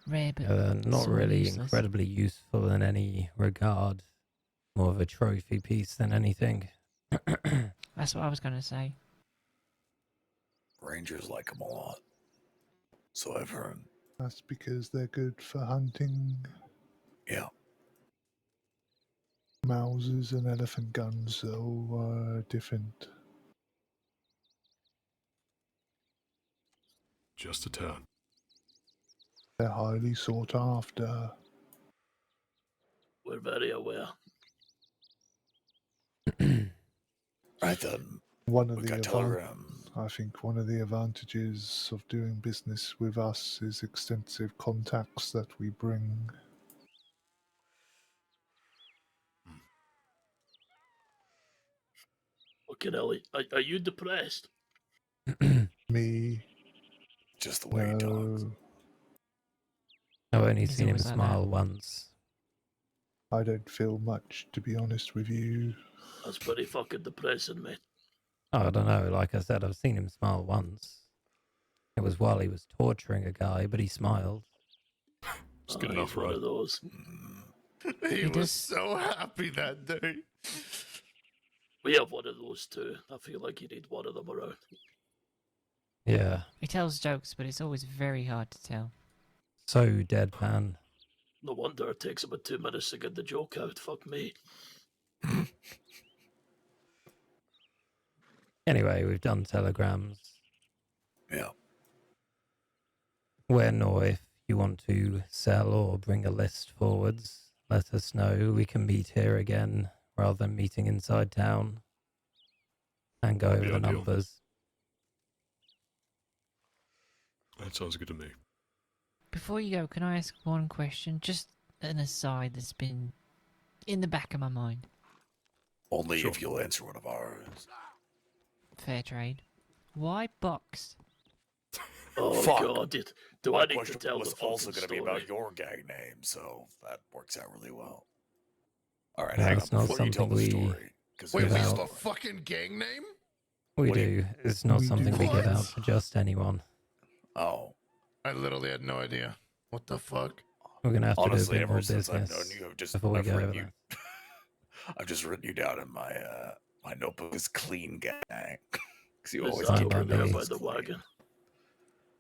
Rare, but Not sort of really useless. incredibly useful in any regard. More of a trophy piece than anything. That's what I was going to say. Rangers like them a lot. So I've heard. That's because they're good for hunting. Yeah. Mausers and elephant guns are all different. Just a tad. They're highly sought after. We're very aware. Right then. One of We the got telegram. I think one of the advantages of doing business with us is extensive contacts that we bring. Okay, Ellie, are you depressed? Me? Just the way he talks. I've only He's seen him always like smile that. once. I don't feel much, to be honest with you. That's pretty fucking depressing, mate. Oh, I don't know. Like I said, I've seen him smile once. It was while he was torturing a guy, but he smiled. It's good He's enough, one right? of those. He He was does- so happy that day. We have one of those too. I feel like you need one of them around. Yeah. He tells jokes, but it's always very hard to tell. So deadpan. No wonder it takes about 2 minutes to get the joke out. Fuck me. Anyway, we've done telegrams. Yeah. When or if you want to sell or bring a list forwards, let us know. We can meet here again rather than meeting inside town and go That'd over be the ideal. numbers. That sounds good to me. Before you go, can I ask one question? Just an aside that's been in the back of my mind. Only Sure. if you'll answer one of ours. Fair trade. Why box? Oh Fuck. god, do My I need to question tell was the fucking also going to be story? about your gang name, so that works out really well. All right, Yeah, hang on that's not before you tell something the we story. 'cause Wait, there's we give have out. a fucking gang name? We What do do. It's not We something do. we give What? out to just anyone. Oh, I literally had no idea. What the fuck? We're going to have honestly, to do a bit more ever since I've business known you, before we go over written that. I've just written you down in my my notebook as clean gang. Because you Is always that keep by your over there me. by noses the clean. wagon?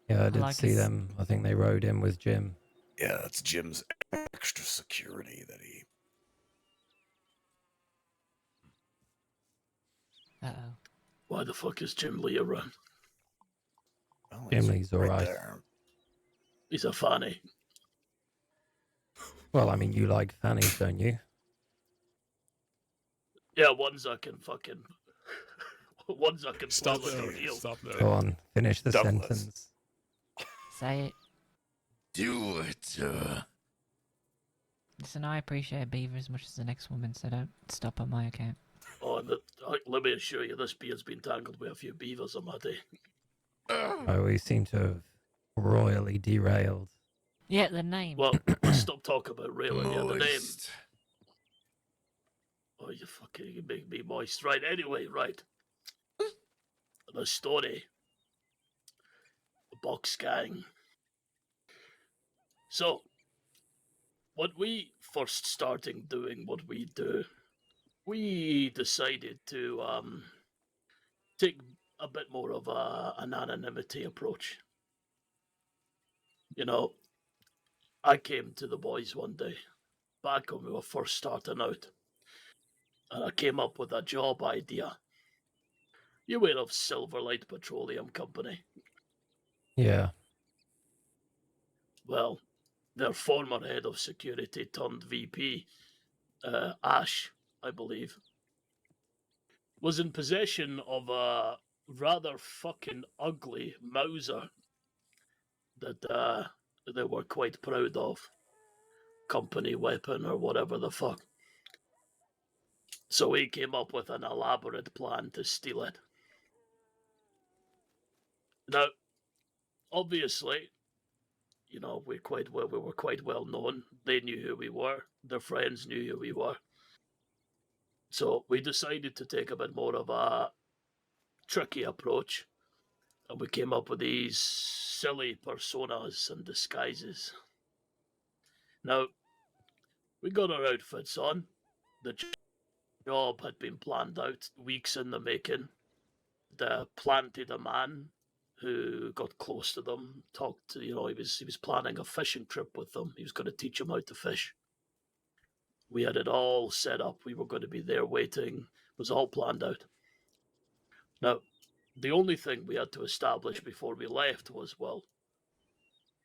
Yeah, I did like see his- them. I think they rode in with Jim. Yeah, that's Jim's extra security that he. Uh-oh. Why the fuck is Jim Lee around? Well, Jim he's Lee's all right. there. He's a fanny. Well, I mean, you like fannies, don't you? Yeah, ones I can fucking... ones I can Stop pull with there. their heel. Stop there. Go on, finish the Douglas. sentence. Say it. Do it. Listen, I appreciate a beaver as much as the next woman, so don't stop on my account. Oh, and let me assure you, this beard's been tangled with a few beavers on my day. Oh, we seem to have royally derailed. Yeah, the name. Well, let's stop talking about railing. Yeah, the name. Moist. Oh, you fucking make me moist. Right, anyway, right. The story. The Box Gang. So, when we first started doing what we do, we decided to take a bit more of an anonymity approach. You know, I came to the boys one day, back when we were first starting out, and I came up with a job idea. You aware of Silverlight Petroleum Company? Yeah. Well, their former head of security turned VP, Ash, I believe, was in possession of a rather fucking ugly Mauser that they were quite proud of. Company weapon or whatever the fuck. So he came up with an elaborate plan to steal it. Now, obviously, you know, we were quite well known. They knew who we were. Their friends knew who we were. So we decided to take a bit more of a tricky approach, and we came up with these silly personas and disguises. Now, we got our outfits on. The job had been planned out weeks in the making. They planted a man who got close to them, talked to, he was planning a fishing trip with them. He was going to teach them how to fish. We had it all set up. We were going to be there waiting. It was all planned out. Now, the only thing we had to establish before we left was, well,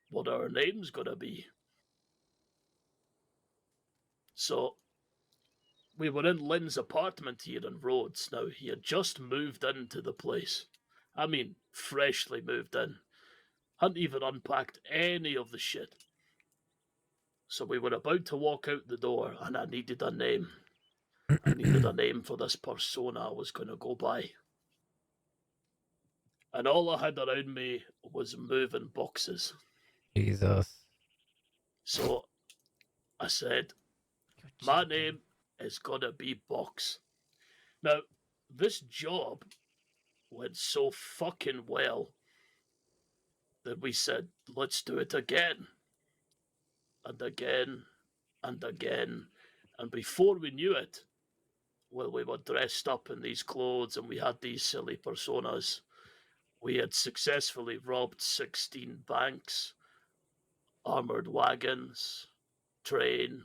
what our name's going to be. So we were in Lynn's apartment here in Rhodes. Now, he had just moved into the place. I mean, freshly moved in. Hadn't even unpacked any of the shit. So we were about to walk out the door, and I needed a name. I needed a name for this persona I was going to go by. And all I had around me was moving boxes. Jesus. So I said, my name is going to be Box. Now, this job went so fucking well that we said, let's do it again. And again, and again. And before we knew it, well, we were dressed up in these clothes and we had these silly personas. We had successfully robbed 16 banks, armored wagons, train,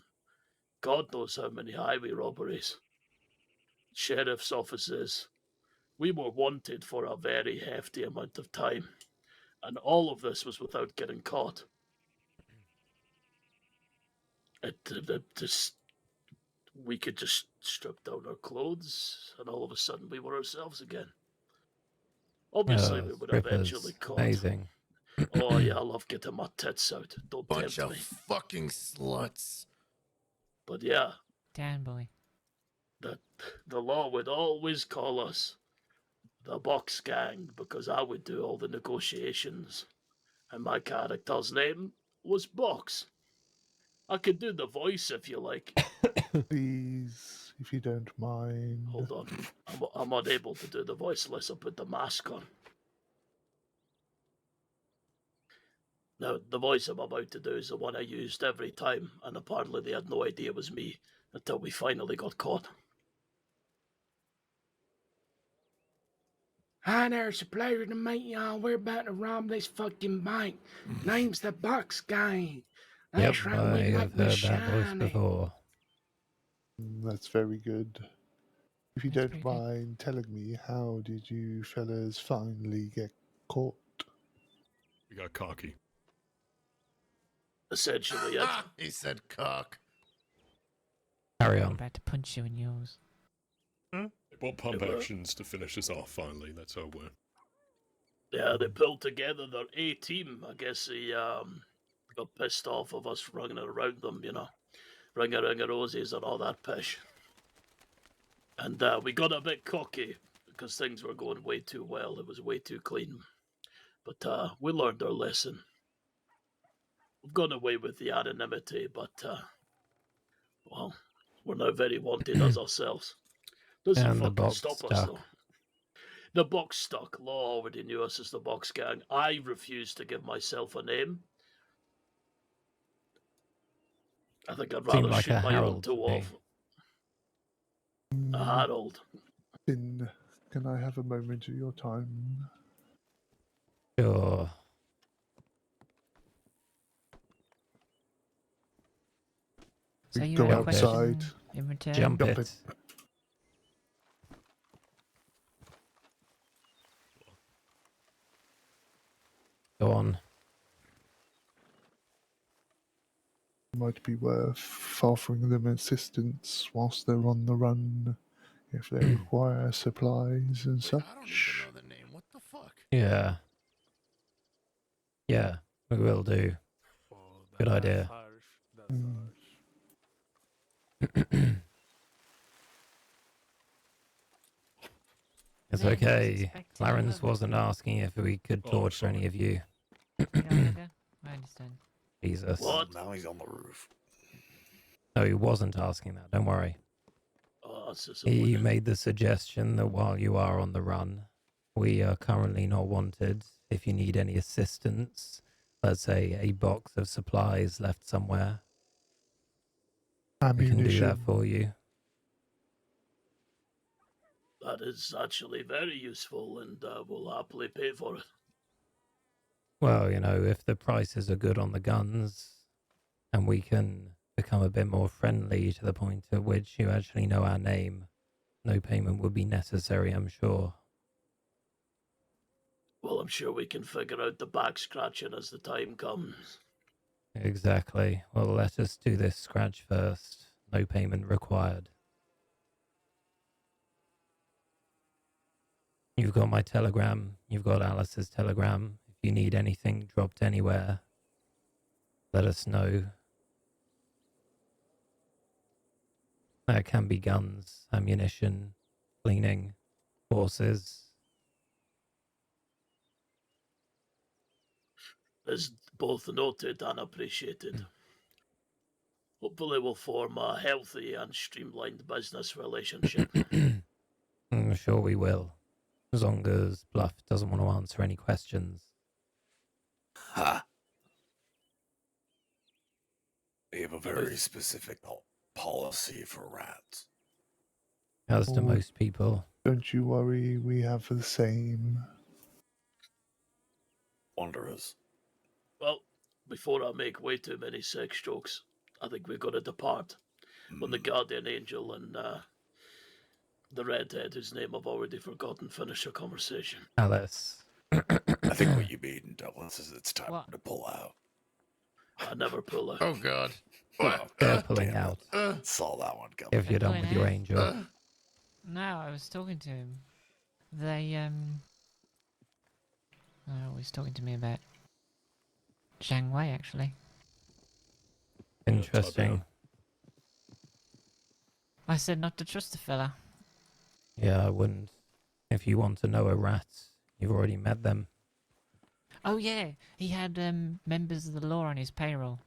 God knows how many highway robberies, sheriff's offices. We were wanted for a very hefty amount of time. And all of this was without getting caught. We could just strip down our clothes, and all of a sudden we were ourselves again. Obviously, we were eventually caught. Amazing. Oh yeah, I love getting my tits out. Don't Bunch tempt of me. fucking sluts. But yeah, Dan boy. the law would always call us the Box Gang because I would do all the negotiations, and my character's name was Box. I could do the voice if you like. Please, if you don't mind. Hold on, I'm unable to do the voice unless I put the mask on. Now, the voice I'm about to do is the one I used every time, and apparently they had no idea it was me until we finally got caught. Hi there, it's a pleasure to meet y'all. We're about to rob this fucking bank. Name's the Box Gang. That's Yep, right, I we have like the heard that voice shiny. before. That's very good. If you That's don't pretty good. mind telling me, how did you fellas finally get caught? We got cocky. Essentially it. He said cock. Carry I'm on. about to punch you in yours. They bought pump Yeah, actions to finish us off finally, that's how it went. Yeah, they pulled together their A team. I guess they got pissed off of us running around them, you know. Ring a roses and all that pish. And we got a bit cocky because things were going way too well. It was way too clean. But we learned our lesson. We've gone away with the anonymity, but, well, we're now very wanted as ourselves. Doesn't And the fucking box stop us, stuck. though. The Box stuck. Law already knew us as the Box Gang. I refused to give myself a name. I think I'd Seemed rather like shoot a my own Harold toe to me. off. A Harold. Finn, can I have a moment of your time? Sure. So We you go had a outside. question in return? Jump Jump it. Go on. Might be worth offering them assistance whilst they're on the run, if they require supplies and Wait, I don't even such. know the name. What the fuck? Yeah. Yeah, we will do. Good idea. It's Yeah, I was okay. expecting Clarence another. wasn't asking if we could Oh, torture any sorry. of you. You don't wanna go? I understand. Jesus. What? Now he's on the roof. No, he wasn't asking that. Don't worry. Oh, that's He disappointing. made the suggestion that while you are on the run, we are currently not wanted. If you need any assistance, let's say a box of supplies left somewhere, we can do that Ammunition. for you. That is actually very useful, and we'll happily pay for it. Well, you know, if the prices are good on the guns and we can become a bit more friendly to the point at which you actually know our name, no payment would be necessary, I'm sure. Well, I'm sure we can figure out the back scratching as the time comes. Exactly. Well, let us do this scratch first. No payment required. You've got my telegram. You've got Alice's telegram. If you need anything dropped anywhere, let us know. That can be guns, ammunition, cleaning, horses. Is both noted and appreciated. Hopefully, we'll form a healthy and streamlined business relationship. I'm sure we will. As long as Bluff doesn't want to answer any questions. Ha! We have a very specific policy for rats. As to Oh, most people. Don't you worry, we have the same. Wanderers. Well, before I make way too many sex jokes, I think we've got to depart. When the guardian angel and the redhead, whose name I've already forgotten, finish a conversation. Alice. I think what you mean, Douglas, is it's time What? to pull out. I never pull out. Oh God. What? They're pulling out. Saw that one coming. If you're done Pulling with your out? angel. No, I was talking to him. They, oh, he was talking to me about Zhang Wei, actually. Interesting. I said not to trust the fella. Yeah, I wouldn't. If you want to know a rat, you've already met them. Oh yeah, he had members of the law on his payroll.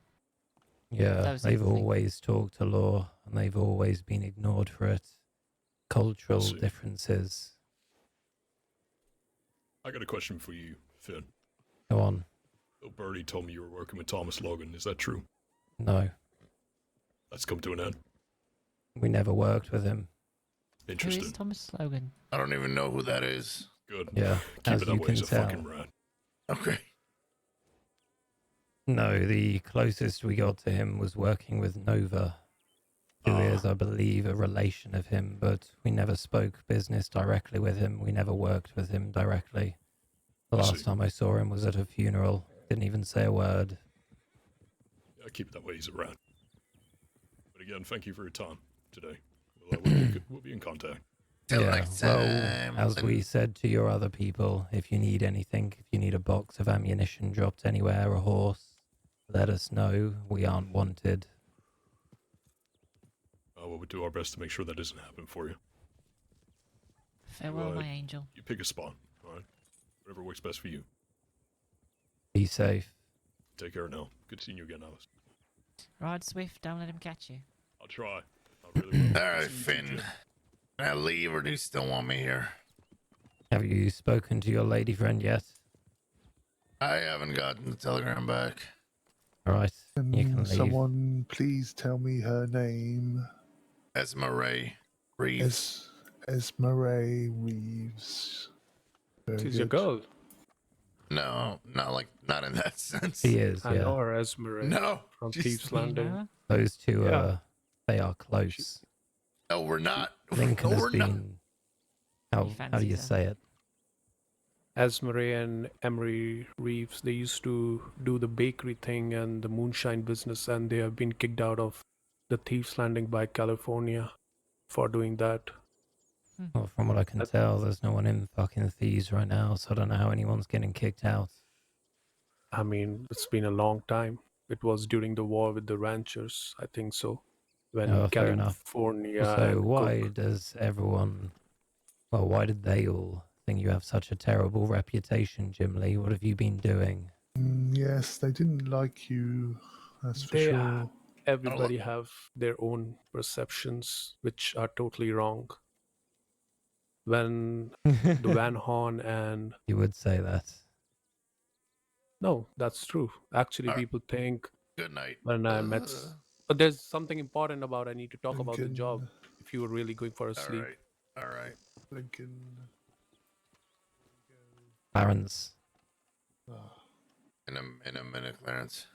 Yeah, That was the they've thing. always talked to law, and they've always been ignored for it. Cultural see. differences. I got a question for you, Finn. Go on. Bill Birdie told me you were working with Thomas Logan. Is that true? No, That's come to an end. we never worked with him. Who Interesting. is Thomas Logan? I don't even know who that is. Good. Yeah, Keep as it that you way. can He's a tell. fucking rat. Okay. No, the closest we got to him was working with Nova, who is, I believe, a relation of him, but we never spoke business directly with him. We never worked with him directly. The I last see. time I saw him was at a funeral. Didn't even say a word. Yeah, keep it that way. He's a rat. But again, thank you for your time today. We'll be in contact. Till Yeah, next well, time. as we said to your other people, if you need anything, if you need a box of ammunition dropped anywhere, a horse, let us know. We aren't wanted. We'll do our best to make sure that doesn't happen for you. Farewell, my angel. You pick a spot, all right? Whatever works best for you. Be safe. Take care now. Good seeing you again, Alice. Ride swift, don't let him catch you. I'll try. I really will. All right, Finn. Can I leave, or do you still want me here? Have you spoken to your lady friend yet? I haven't gotten the telegram back. All right, you can Can leave. someone please tell me her name? Esmeralda Reeves. Esmeralda Reeves. Very She's a good. girl. No, not in that sense. She is, I yeah. know her as Marie. No, From she's- Thieves Landing. Those two Yeah. they are close. No, we're not. Lincoln No, has we're not. been. How do you fancies her. say it? Esmeralda and Emery Reeves, they used to do the bakery thing and the moonshine business, and they have been kicked out of the Thieves Landing by California for doing that. Well, from what I can tell, there's no one in fucking Thieves right now, so I don't know how anyone's getting kicked out. I mean, it's been a long time. It was during the war with the ranchers, I think so. When Oh, fair enough. California So and why Cook- does everyone? Well, why did they all think you have such a terrible reputation, Jim Lee? What have you been doing? Yes, they didn't like you, that's for sure. Everybody have their own perceptions, which are totally wrong. When the Van Horn and You would say that. no, that's true. Actually, people think Good night. when I met. But there's something important about I need to talk about the Lincoln. job. If you were really going for a sleep. All right. Lincoln. Clarence, In a minute, Clarence.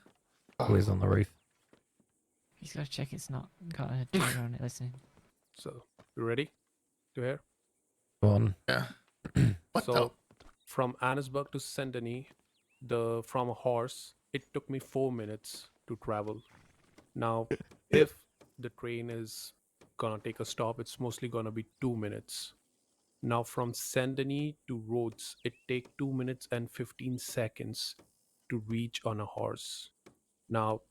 always on the roof. He's got to check it's not got a trigger on it listening. So, you ready to hear? Go on. Yeah. So, from Annesburg to Saint Denis, from a horse, it took me 4 minutes to travel. Now, if the train is gonna take a stop, it's mostly gonna be 2 minutes. Now, from Saint Denis to Rhodes, it take 2 minutes and 15 seconds to reach on a horse. Now,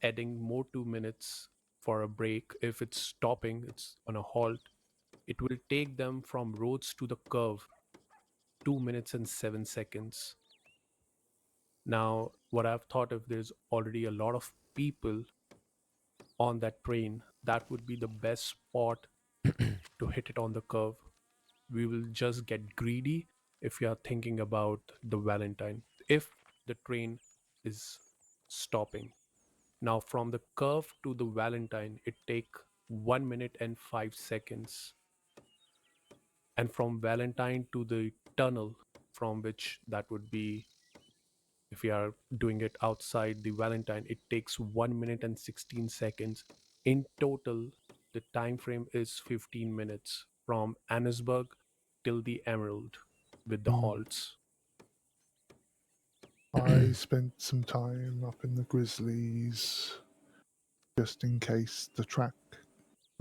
adding more 2 minutes for a break, if it's stopping, it's on a halt, it will take them from Rhodes to the curve 2 minutes and 7 seconds. Now, what I've thought, if there's already a lot of people on that train, that would be the best spot to hit it on the curve. We will just get greedy if you are thinking about the Valentine. If the train is stopping. Now, from the curve to the Valentine, it take 1 minute and 5 seconds. And from Valentine to the tunnel, from which that would be, if we are doing it outside the Valentine, it takes 1 minute and 16 seconds. In total, the time frame is 15 minutes from Annesburg till the Emerald with the halts. I spent some time up in the Grizzlies just in case the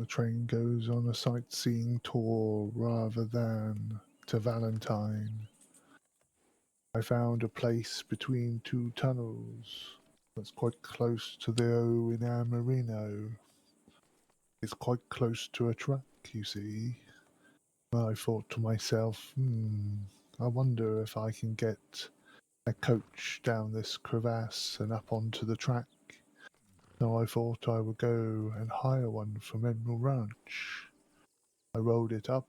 train goes on a sightseeing tour rather than to Valentine. I found a place between two tunnels that's quite close to the O in Marino. It's quite close to a track, you see. I thought to myself, I wonder if I can get a coach down this crevasse and up onto the track. So I thought I would go and hire one from Emerald Ranch. I rode it up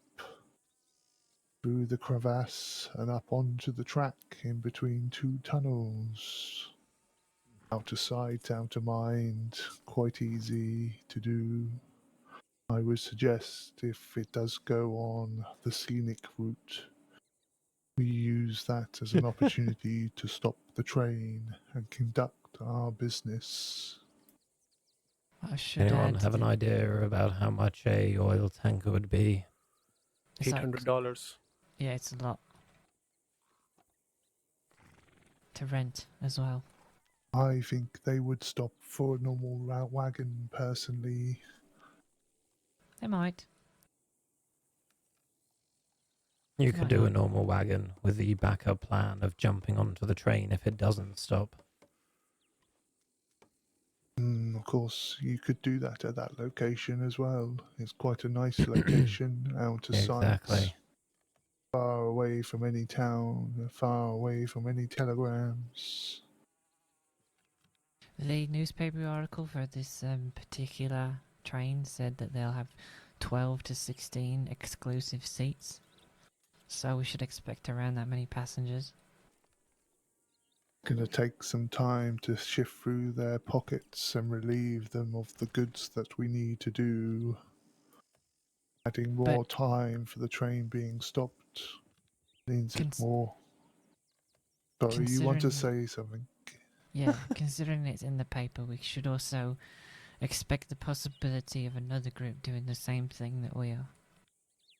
through the crevasse and up onto the track in between two tunnels. Out of sight, out of mind, quite easy to do. I would suggest if it does go on the scenic route, we use that as an opportunity to stop the train and conduct our business. I should Anyone add have an idea about how much a oil tanker would be? it's like- $800. Yeah, it's a lot. To rent as well. I think they would stop for a normal route wagon, personally. They might. You Why could do a not? normal wagon with the backup plan of jumping onto the train if it doesn't stop. Of course, you could do that at that location as well. It's quite a nice location, out of sight. Exactly. Far away from any town, far away from any telegrams. The newspaper article for this particular train said that they'll have 12 to 16 exclusive seats. So we should expect around that many passengers. Gonna take some time to shift through their pockets and relieve them of the goods that we need to do. Adding more time for the train being stopped means it more. Sorry, you want to say something? Yeah, considering it's in the paper, we should also expect the possibility of another group doing the same thing that we are.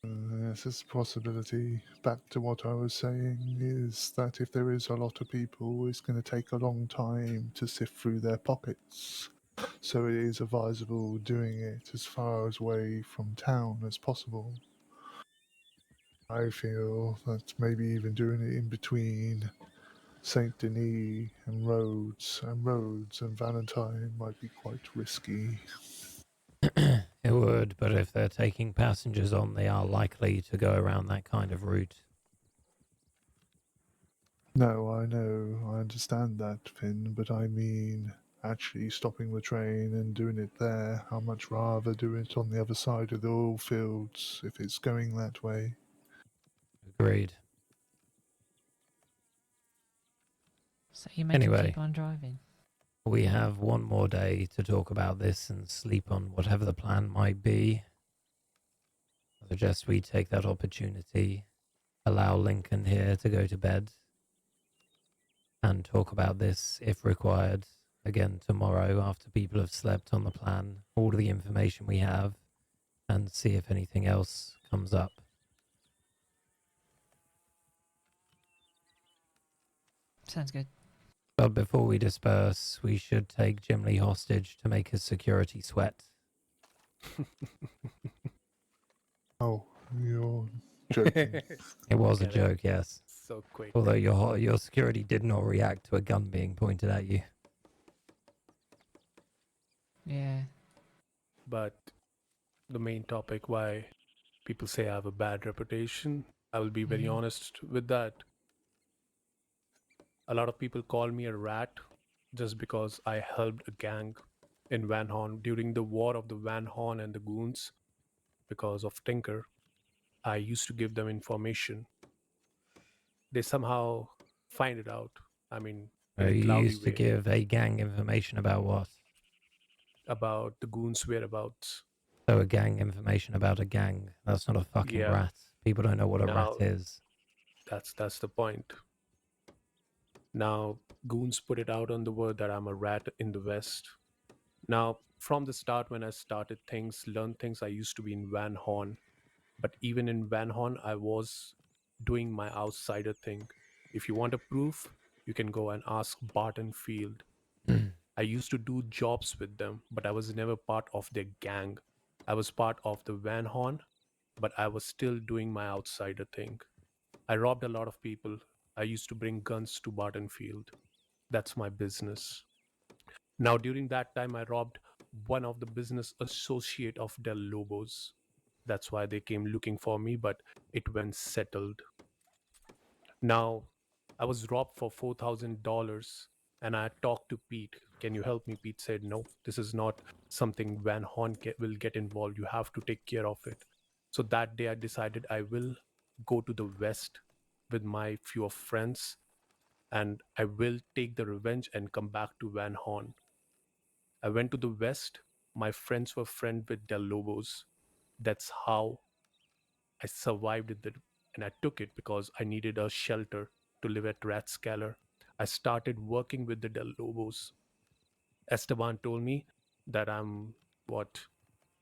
Yes, it's a possibility. Back to what I was saying is that if there is a lot of people, it's going to take a long time to sift through their pockets. So it is advisable doing it as far away from town as possible. I feel that maybe even doing it in between Saint Denis and Rhodes and Valentine might be quite risky. It would, but if they're taking passengers on, they are likely to go around that kind of route. No, I know, I understand that, Finn, but I mean, actually stopping the train and doing it there, I'd much rather do it on the other side of the oil fields if it's going that way. Agreed. So you make him Anyway. keep on driving. We have one more day to talk about this and sleep on whatever the plan might be. I suggest we take that opportunity, allow Lincoln here to go to bed, and talk about this, if required, again tomorrow after people have slept on the plan, all the information we have, and see if anything else comes up. Sounds good. But before we disperse, we should take Jim Lee hostage to make his security sweat. Oh, you're joking. It was a Get it. joke, yes. So quick. Although your security did not react to a gun being pointed at you. Yeah. But the main topic, why people say I have a bad reputation, I will be very honest with that. A lot of people call me a rat just because I helped a gang in Van Horn during the war of the Van Horn and the goons. Because of Tinker, I used to give them information. They somehow find it out. I mean, in a You cloudy used to way, give a gang information about what? about the goons' whereabouts. So a gang information about a gang. That's not a fucking Yeah. rat. People don't know what a Now, rat is. that's the point. Now, goons put it out on the word that I'm a rat in the West. Now, from the start, when I started things, learned things, I used to be in Van Horn. But even in Van Horn, I was doing my outsider thing. If you want a proof, you can go and ask Barton Field. I used to do jobs with them, but I was never part of their gang. I was part of the Van Horn, but I was still doing my outsider thing. I robbed a lot of people. I used to bring guns to Barton Field. That's my business. Now, during that time, I robbed one of the business associate of Del Lobos. That's why they came looking for me, but it went settled. Now, I was robbed for $4,000 and I talked to Pete. Can you help me? Pete said, no, this is not something Van Horn will get involved. You have to take care of it. So that day I decided I will go to the West with my few of friends and I will take the revenge and come back to Van Horn. I went to the West. My friends were friends with Del Lobos. That's how I survived it, and I took it because I needed a shelter to live at Rathskeller. I started working with the Del Lobos. Esteban told me that I'm one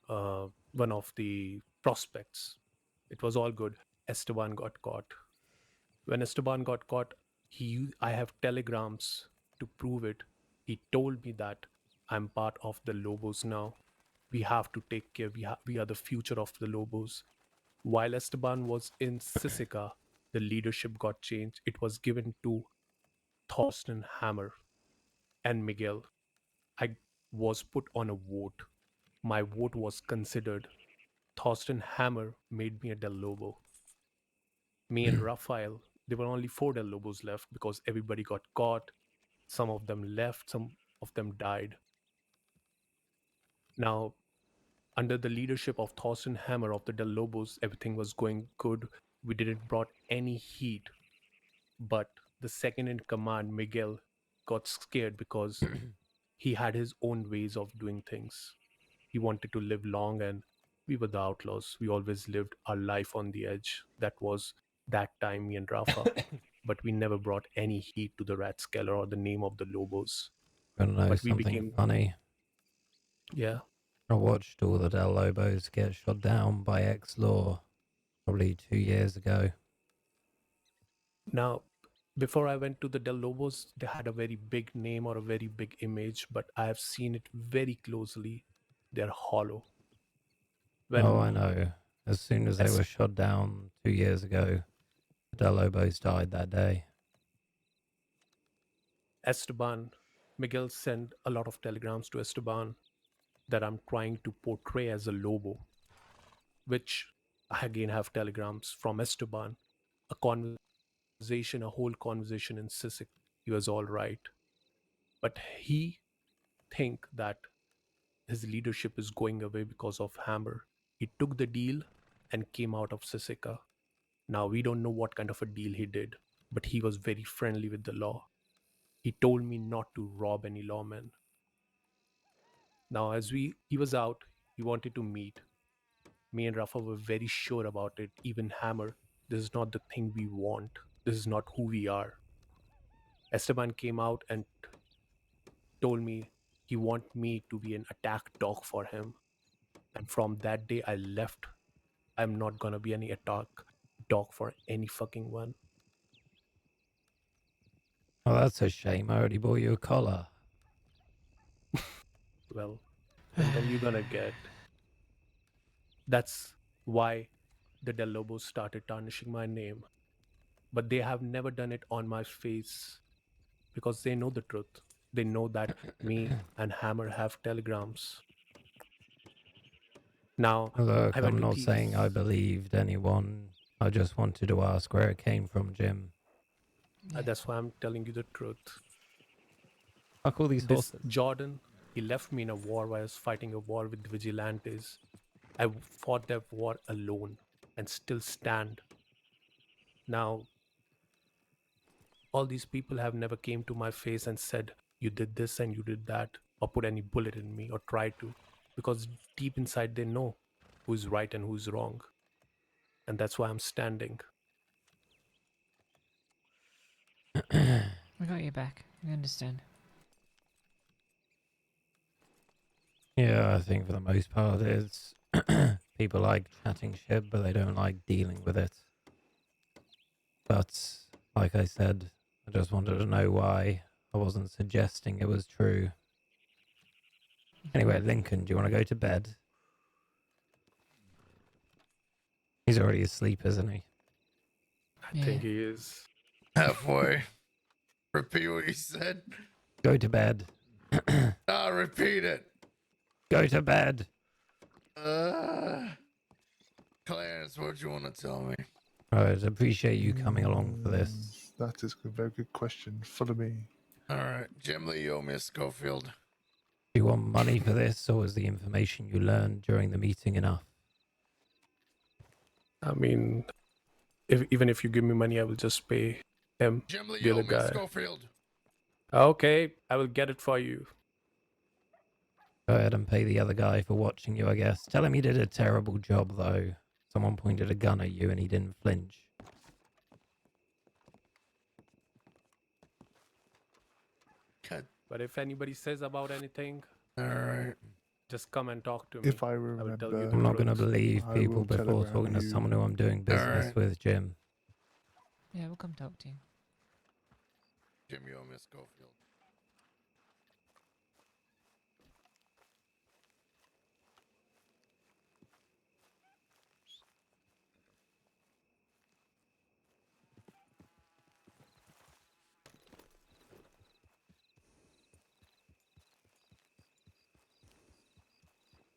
of the prospects. It was all good. Esteban got caught. When Esteban got caught, I have telegrams to prove it. He told me that I'm part of the Lobos now. We have to take care. We are the future of the Lobos. While Esteban was in Sisica, the leadership got changed. It was given to Thorsten Hammer and Miguel. I was put on a vote. My vote was considered. Thorsten Hammer made me a Del Lobo. Me and Raphael, there were only 4 Del Lobos left because everybody got caught. Some of them left, some of them died. Now, under the leadership of Thorsten Hammer of the Del Lobos, everything was going good. We didn't brought any heat. But the second in command, Miguel, got scared because he had his own ways of doing things. He wanted to live long, and we were the outlaws. We always lived our life on the edge. That was that time, me and Rafa. But we never brought any heat to the Rathskeller or the name of the Lobos. Wanna know But we something became... funny? Yeah. I watched all the Del Lobos get shot down by ex-law probably 2 years ago. Now, before I went to the Del Lobos, they had a very big name or a very big image, but I have seen it very closely. They're hollow. Oh, I know. As soon as they were shot down 2 years ago, the Del Lobos died that day. Esteban, Miguel sent a lot of telegrams to Esteban that I'm trying to portray as a Lobo, which I again have telegrams from Esteban, a conversation a whole conversation in Sisek, he was all right. But he think that his leadership is going away because of Hammer. He took the deal and came out of Sisika. Now we don't know what kind of a deal he did, but he was very friendly with the law. He told me not to rob any lawmen. Now as he was out, he wanted to meet. Me and Rafa were very sure about it. Even Hammer, this is not the thing we want. This is not who we are. Esteban came out and told me he want me to be an attack dog for him. And from that day I left. I'm not gonna be any attack dog for any fucking one. Oh, that's a shame. I already bought you a collar. Well, and then you're gonna get. That's why the Del Lobos started tarnishing my name. But they have never done it on my face because they know the truth. They know that me and Hammer have telegrams. Now, Look, I went I'm to not Thieves. saying I believed anyone. I just wanted to ask where it came from, Jim. That's why I'm telling you the truth. Fuck all these This horses. Jordan, he left me in a war where I was fighting a war with vigilantes. I fought that war alone and still stand. Now, all these people have never came to my face and said, you did this and you did that, or put any bullet in me, or try to. Because deep inside they know who's right and who's wrong. And that's why I'm standing. We got your back. We understand. Yeah, I think for the most part it's people like chatting shit, but they don't like dealing with it. But like I said, I just wanted to know why. I wasn't suggesting it was true. Anyway, Lincoln, do you want to go to bed? He's already asleep, isn't he? I think he is. Halfway. Repeat what you said. Go to bed. Repeat it. Go to bed. Clarence, what do you want to tell me? Right, appreciate you coming along for this. That is a very good question. Follow me. All right, Jim Lee, you owe me a Schofield. Do you want money for this, or was the information you learned during the meeting enough? I mean, even if you give me money, I will just pay him, Jim Lee, the you other owe me a guy. Schofield. Okay, I will get it for you. Go ahead and pay the other guy for watching you, I guess. Tell him he did a terrible job, though. Someone pointed a gun at you and he didn't flinch. But if anybody says about anything, alright, just come and talk to me. If I remember, will tell you the I'm not going to truth. believe I people will before telegram talking to you. someone who I'm doing business with, Jim. Yeah, we'll come talk to you. Jim, you owe me a Schofield.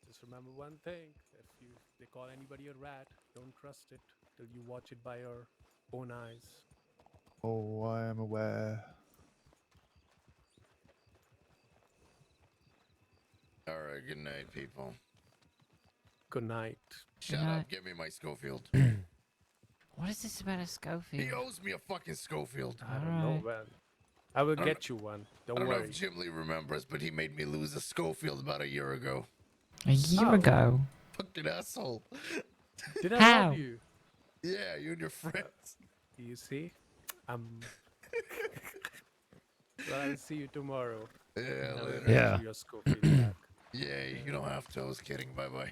Just remember one thing: if they call anybody a rat, don't trust it till you watch it by your own eyes. Oh, I am aware. Alright, good night, people. Good night. Shut Good up, night. give me my Schofield. What is this about a Schofield? He owes me a fucking Schofield. I don't know, man. I will get you one. I Don't don't know worry. if Jim Lee remembers, but he made me lose a Schofield about a year ago. A year ago? Fucking asshole. Did I How? rob you? Yeah, you and your friends. You see? Well, I'll see you tomorrow. Yeah, I will later. get Yeah. you your Schofield back. Yeah, you don't have to. I was kidding. Bye bye.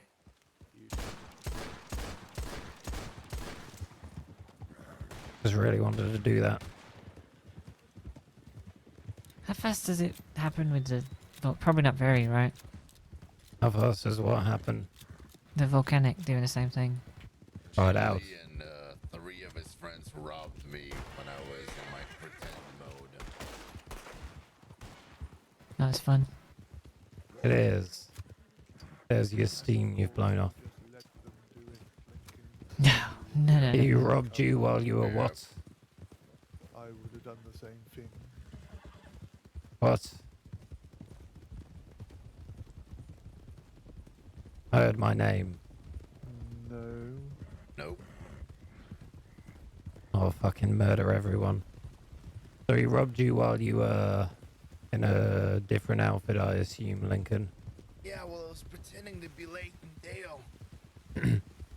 Just really wanted to do that. How fast does it happen with the... Well, probably not very, right? How fast is what happened? The volcanic doing the same thing. Right out. He and 3 of his friends robbed me when I was in my pretend mode. That's fun. It is. There's your steam you've blown off. No. He robbed you while you were what? done the same thing. What? Heard my name. No. Nope. I'll fucking murder everyone. So he robbed you while you were in a different outfit, I assume, Lincoln? Yeah, well, I was pretending to be late in Dale.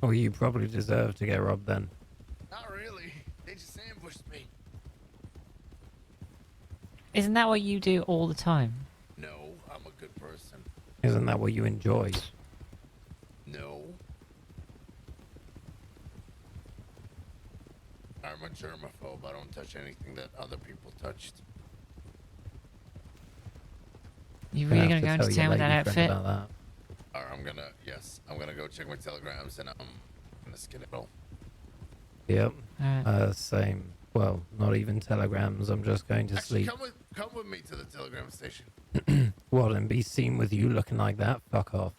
Well, you probably deserve to get robbed then. Not really. They just ambushed me. Isn't that what you do all the time? No, I'm a good person. Isn't that what you enjoy? No. I'm a germaphobe. I don't touch anything that other people touched. You really gonna go into town with that outfit? About Alright, I'm gonna go check my telegrams and I'm gonna skedaddle. that. Yep. Alright. Same. Well, not even telegrams. I'm just going to Actually, sleep. come with me to the telegram station. What, and be seen with you looking like that? Fuck off.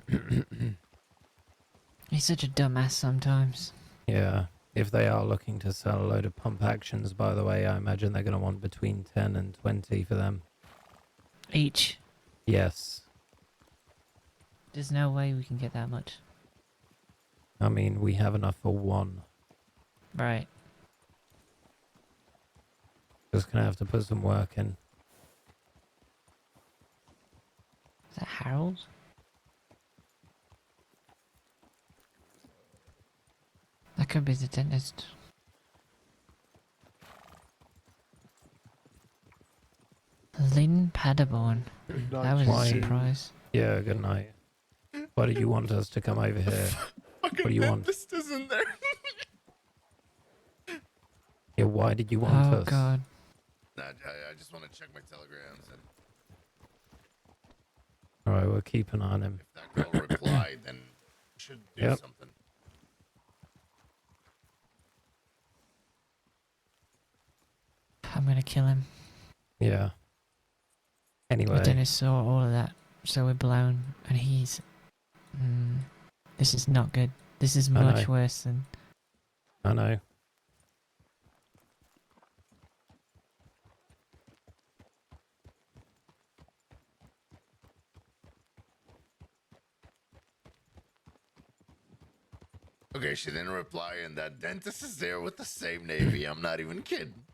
Sure. He's such a dumbass sometimes. Yeah. If they are looking to sell a load of pump actions, by the way, I imagine they're going to want between 10 and 20 for them. Each. Yes. There's no way we can get that much. I mean, we have enough for one. Right. Just going to have to put some work in. Is that Harold? That could be the dentist. Lynn Paderborn. That was a surprise. Yeah, good night. Why did you want us to come over here? What do you want? Dentist isn't there. Yeah, why did you want us? Oh god. Nah, I just want to check my telegrams and Alright, we'll keep an eye on him. if that girl replied, then should do something. I'm gonna kill him. Yeah. Anyway. The dentist saw all of that, so we're blown, and he's... this is not good. This is much worse than... I know. Okay, she didn't reply, and that dentist is there with the same navy. I'm not even kidding.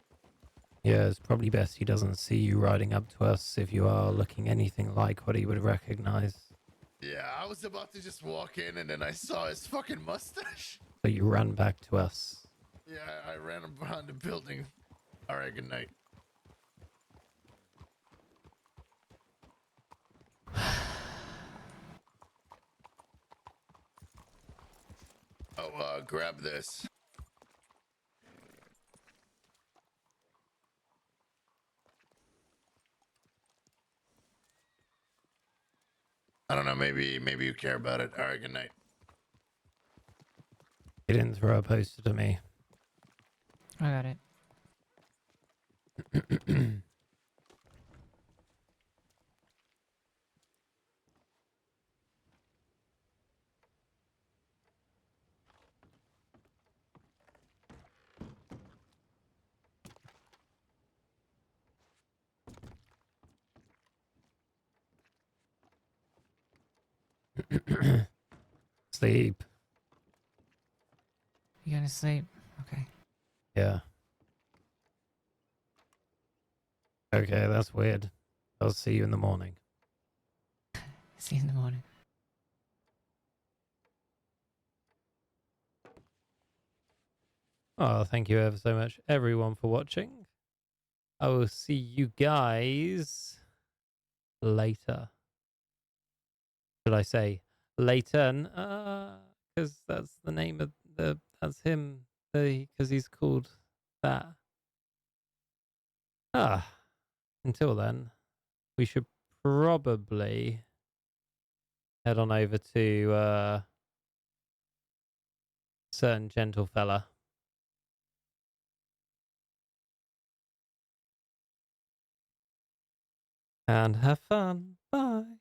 Yeah, it's probably best he doesn't see you riding up to us if you are looking anything like what he would recognize. Yeah, I was about to just walk in, and then I saw his fucking mustache. So you ran back to us. Yeah, I ran him behind the building. All right, good night. Oh, grab this. I don't know, maybe you care about it. All right, good night. He didn't throw a poster to me. I got it. Sleep. You gonna sleep? Okay. Yeah. Okay, that's weird. I'll see you in the morning. See you in the morning. Oh, thank you ever so much, everyone, for watching. I will see you guys later. Should I say later? Because that's the name of that's him. Because he's called that. Until then, we should probably head on over to certain gentle fella. And have fun. Bye.